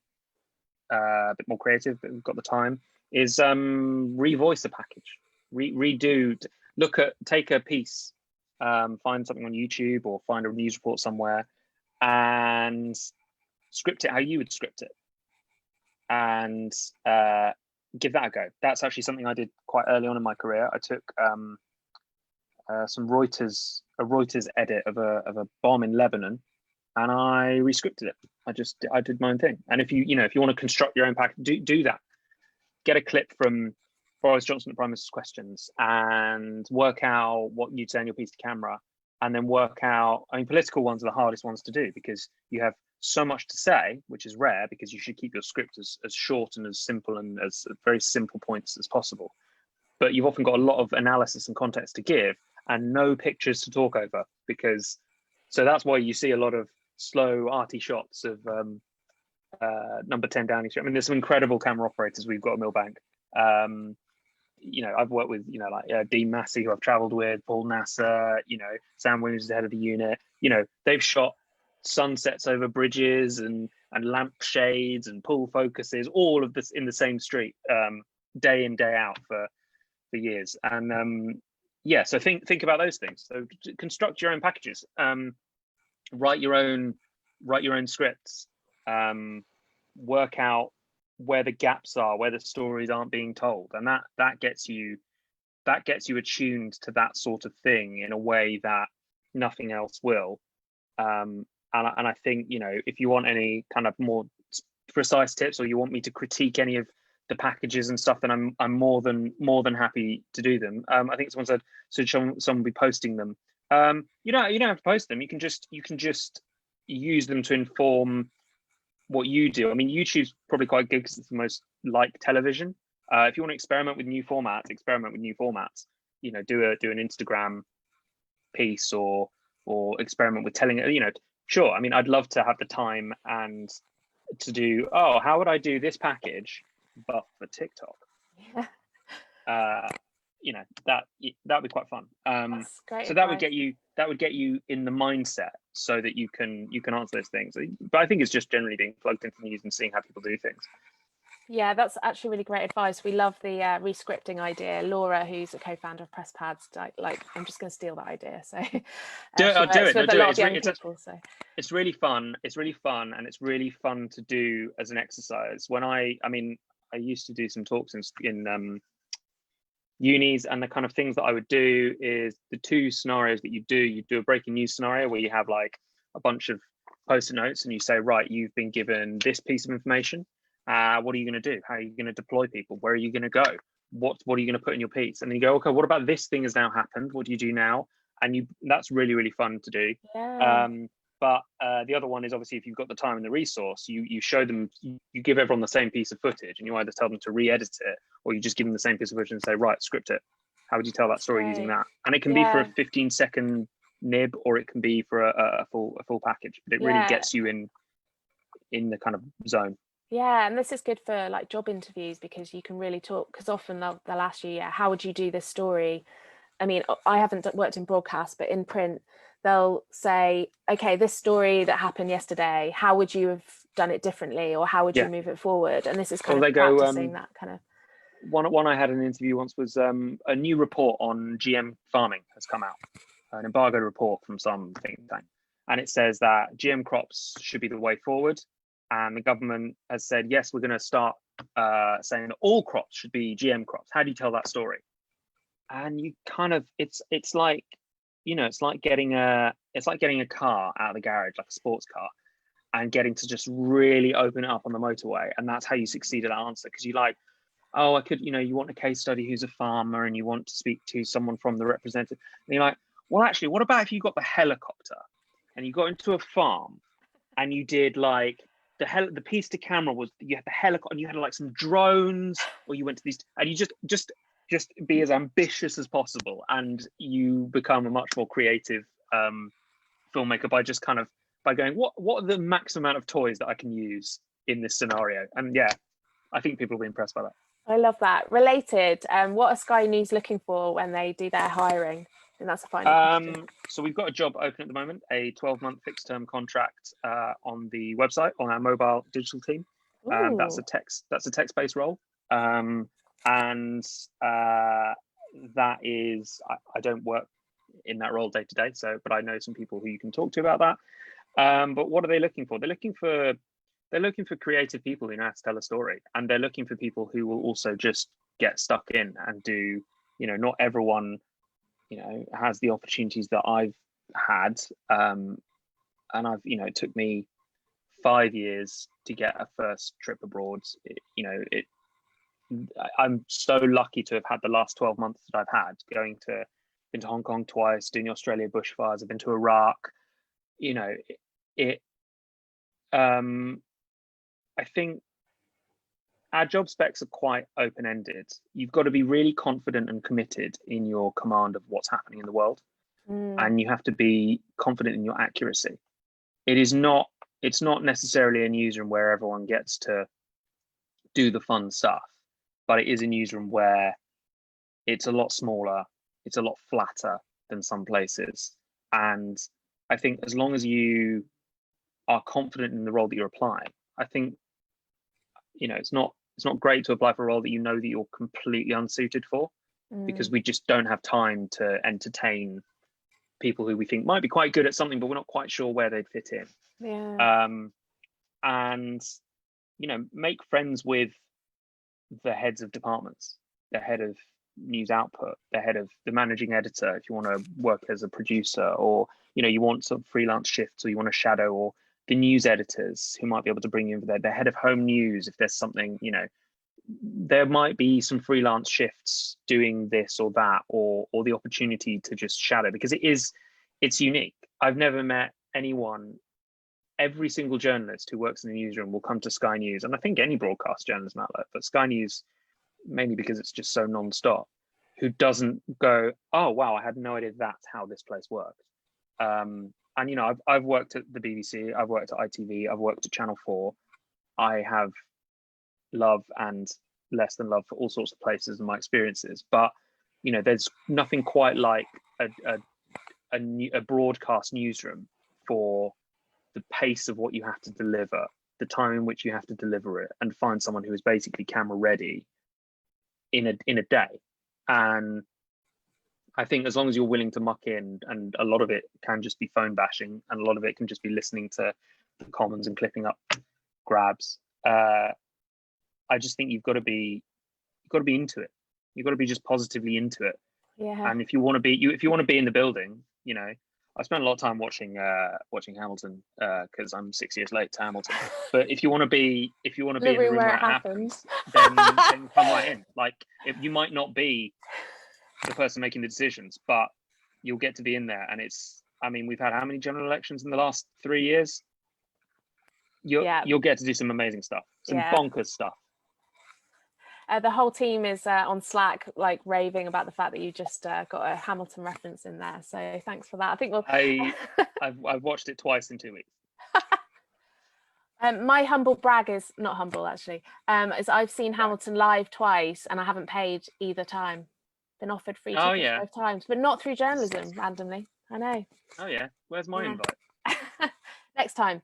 more creative, but we've got the time, is revoice a package, take a piece, find something on YouTube or find a news report somewhere and script it how you would script it, and give that a go. That's actually something I did quite early on in my career. I took some Reuters edit of a bomb in Lebanon, and I rescripted it. I did my own thing. And if you want to construct your own package, do that. Get a clip from Boris Johnson at Prime Minister's Questions and work out what you'd say on your piece to camera, and then work out. I mean, political ones are the hardest ones to do because you have so much to say, which is rare because you should keep your script as short and as simple and as very simple points as possible. But you've often got a lot of analysis and context to give and no pictures to talk over, so that's why you see a lot of slow arty shots of number 10 Downing Street. I mean, there's some incredible camera operators we've got at Millbank. I've worked with Dean Massey, who I've traveled with, Paul Nasser, Sam Williams is the head of the unit. They've shot sunsets over bridges and lampshades and pull focuses, all of this in the same street, day in, day out for years. And so think about those things. So construct your own packages, write your own scripts, work out where the gaps are, where the stories aren't being told, and that gets you attuned to that sort of thing in a way that nothing else will. And I think, you know, if you want any kind of more precise tips, or you want me to critique any of the packages and stuff, then I'm more than happy to do them. I think someone said, so someone will be posting them. You don't have to post them. You can just use them to inform what you do. I mean, YouTube's probably quite good because it's the most like television. If you want to experiment with new formats, You know, do an Instagram piece, or experiment with telling it. You know, sure. I mean, I'd love to have the time and to do. Oh, how would I do this package, but for TikTok? Yeah. You know, that'd be quite fun. That's great so advice. that would get you in the mindset so that you can answer those things. But I think it's just generally being plugged into news and seeing how people do things. Yeah, that's actually really great advice. We love the rescripting idea. Laura, who's a co-founder of PressPad's, like I'm just going to steal that idea. So do it. People, so it's really fun. It's really fun, and it's really fun to do as an exercise. When I used to do some talks in unis, and the kind of things that I would do is the two scenarios that you do a breaking news scenario where you have like a bunch of post-it notes and you say, right, you've been given this piece of information. What are you going to do? How are you going to deploy people? Where are you going to go? What are you going to put in your piece? And then you go, okay, what about this thing has now happened? What do you do now? And that's really, really fun to do. yeah. But the other one is obviously if you've got the time and the resource, you show them, you give everyone the same piece of footage, and you either tell them to re-edit it, or you just give them the same piece of footage and say, right, script it. How would you tell that story using that? And it can be for a 15-second nib, or it can be for a full package. But it really gets you in the kind of zone. Yeah, and this is good for like job interviews, because you can really talk, because often they'll ask you, how would you do this story? I mean, I haven't worked in broadcast, but in print, they'll say, okay, this story that happened yesterday, how would you have done it differently, or how would you move it forward? And this is kind of practicing that kind of. One I had an interview once was a new report on GM farming has come out, an embargo report from some think tank, and it says that GM crops should be the way forward. And the government has said, yes, we're going to start saying that all crops should be GM crops. How do you tell that story? And you kind of, it's like, you know, it's like getting a car out of the garage, like a sports car, and getting to just really open it up on the motorway. And that's how you succeed at that answer. Because you like, oh, I could, you know, you want a case study who's a farmer and you want to speak to someone from the representative. And you're like, well, actually, what about if you got the helicopter and you got into a farm and you did like, the piece to camera was you had the helicopter and you had like some drones, or you went to these, and you just be as ambitious as possible, and you become a much more creative filmmaker by going, what are the max amount of toys that I can use in this scenario? And yeah, I think people will be impressed by that. I love that. Related, what are Sky News looking for when they do their hiring? And that's a final question. So we've got a job open at the moment, a 12-month fixed-term contract on the website, on our mobile digital team. That's a text-based role, and that is, I don't work in that role day to day, but I know some people who you can talk to about that. But what are they looking for? They're looking for creative people who know how to tell a story, and they're looking for people who will also just get stuck in and do. You know, not everyone, you know, has the opportunities that I've had, and I've, you know, it took me 5 years to get a first trip abroad. I'm so lucky to have had the last 12 months that I've had, been to Hong Kong twice, doing the Australia bushfires. I've been to Iraq. You know, I think our job specs are quite open-ended. You've got to be really confident and committed in your command of what's happening in the world. And you have to be confident in your accuracy. It's not necessarily a newsroom where everyone gets to do the fun stuff, but it is a newsroom where it's a lot smaller, it's a lot flatter than some places. And I think as long as you are confident in the role that you're applying, I think, you know, it's not great to apply for a role that you know that you're completely unsuited for, because we just don't have time to entertain people who we think might be quite good at something, but we're not quite sure where they'd fit in. Yeah. And, you know, make friends with the heads of departments, the head of news output, the managing editor, if you want to work as a producer, or you want some freelance shifts, or you want to shadow, or the news editors who might be able to bring you in for the head of home news. If there's something, there might be some freelance shifts doing this or that, or the opportunity to just shadow, because it's unique. I've never met anyone. Every single journalist who works in the newsroom will come to Sky News, and I think any broadcast journalism outlet, but Sky News, mainly because it's just so non-stop, who doesn't go, oh wow, I had no idea that's how this place works. And I've worked at the BBC, I've worked at ITV, I've worked at Channel 4. I have love and less than love for all sorts of places and my experiences, but there's nothing quite like a broadcast newsroom for the pace of what you have to deliver, the time in which you have to deliver it, and find someone who is basically camera ready in a day. And I think as long as you're willing to muck in, and a lot of it can just be phone bashing, and a lot of it can just be listening to the Commons and clipping up grabs. I just think you've got to be into it. You've got to be just positively into it. Yeah. And if you want to be in the building, I spent a lot of time watching Hamilton because I'm 6 years late to Hamilton. But if you want to be in the room where it happens, then come right in. Like, you might not be the person making the decisions, but you'll get to be in there. And we've had how many general elections in the last 3 years? You'll get to do some amazing stuff, some bonkers stuff. The whole team is on Slack, like raving about the fact that you just got a Hamilton reference in there. So thanks for that. I think I've watched it twice in 2 weeks. My humble brag is not humble, actually. Is I've seen Hamilton live twice, and I haven't paid either time. Been offered free tickets both times, but not through journalism. Randomly, I know. Oh yeah, where's my invite? Next time.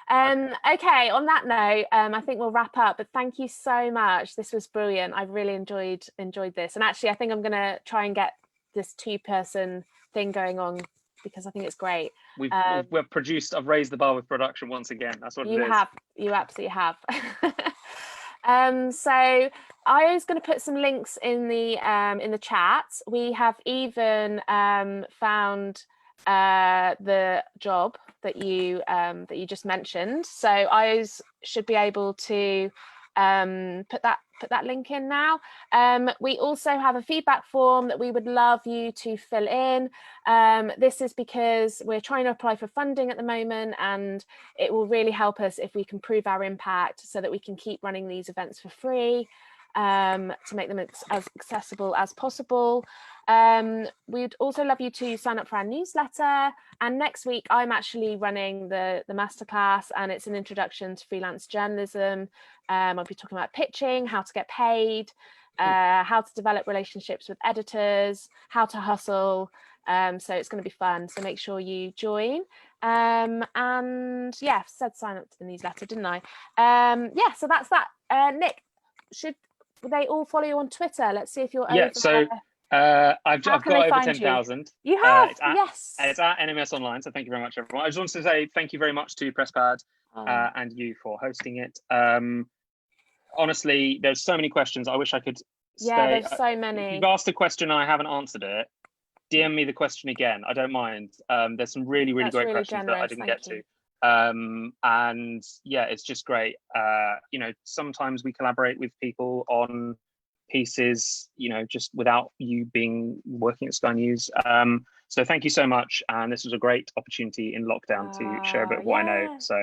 Okay, on that note, I think we'll wrap up, but thank you so much. This was brilliant. I really enjoyed this, and actually I think I'm gonna try and get this 2-person thing going on, because I think it's great. We've produced, I've raised the bar with production once again. That's what you absolutely have. So I was going to put some links in the chat. We have even found the job that you just mentioned, so I should be able to put that link in now. We also have a feedback form that we would love you to fill in. This is because we're trying to apply for funding at the moment, and it will really help us if we can prove our impact, so that we can keep running these events for free, to make them as accessible as possible. We'd also love you to sign up for our newsletter, and next week I'm actually running the masterclass, and it's an introduction to freelance journalism. I'll be talking about pitching, how to get paid, how to develop relationships with editors, how to hustle. So it's going to be fun, so make sure you join. And yeah, I've said sign up to the newsletter, didn't I? Yeah, so that's that. Nick, should they all follow you on Twitter? Let's see if you're over. So I've got over 10,000. You have? Yes. It's at NMS Online, so thank you very much, everyone. I just wanted to say thank you very much to PressPad and you for hosting it. Honestly, there's so many questions. I wish I could stay. Yeah, there's so many. If you've asked a question and I haven't answered it, DM me the question again. I don't mind. There's some really great questions generous. That I didn't get to. And yeah, it's just great. Sometimes we collaborate with people on pieces, just without you working at Sky News. So thank you so much, and this was a great opportunity in lockdown to share a bit of what I know. So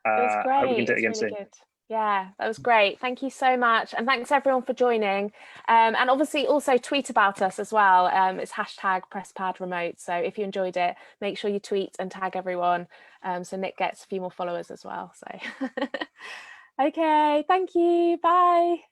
I hope we can do it again soon. Good. Yeah, that was great. Thank you so much, and thanks everyone for joining. And obviously also tweet about us as well. It's #PressPadRemote. So if you enjoyed it, make sure you tweet and tag everyone, so Nick gets a few more followers as well. So okay, thank you. Bye.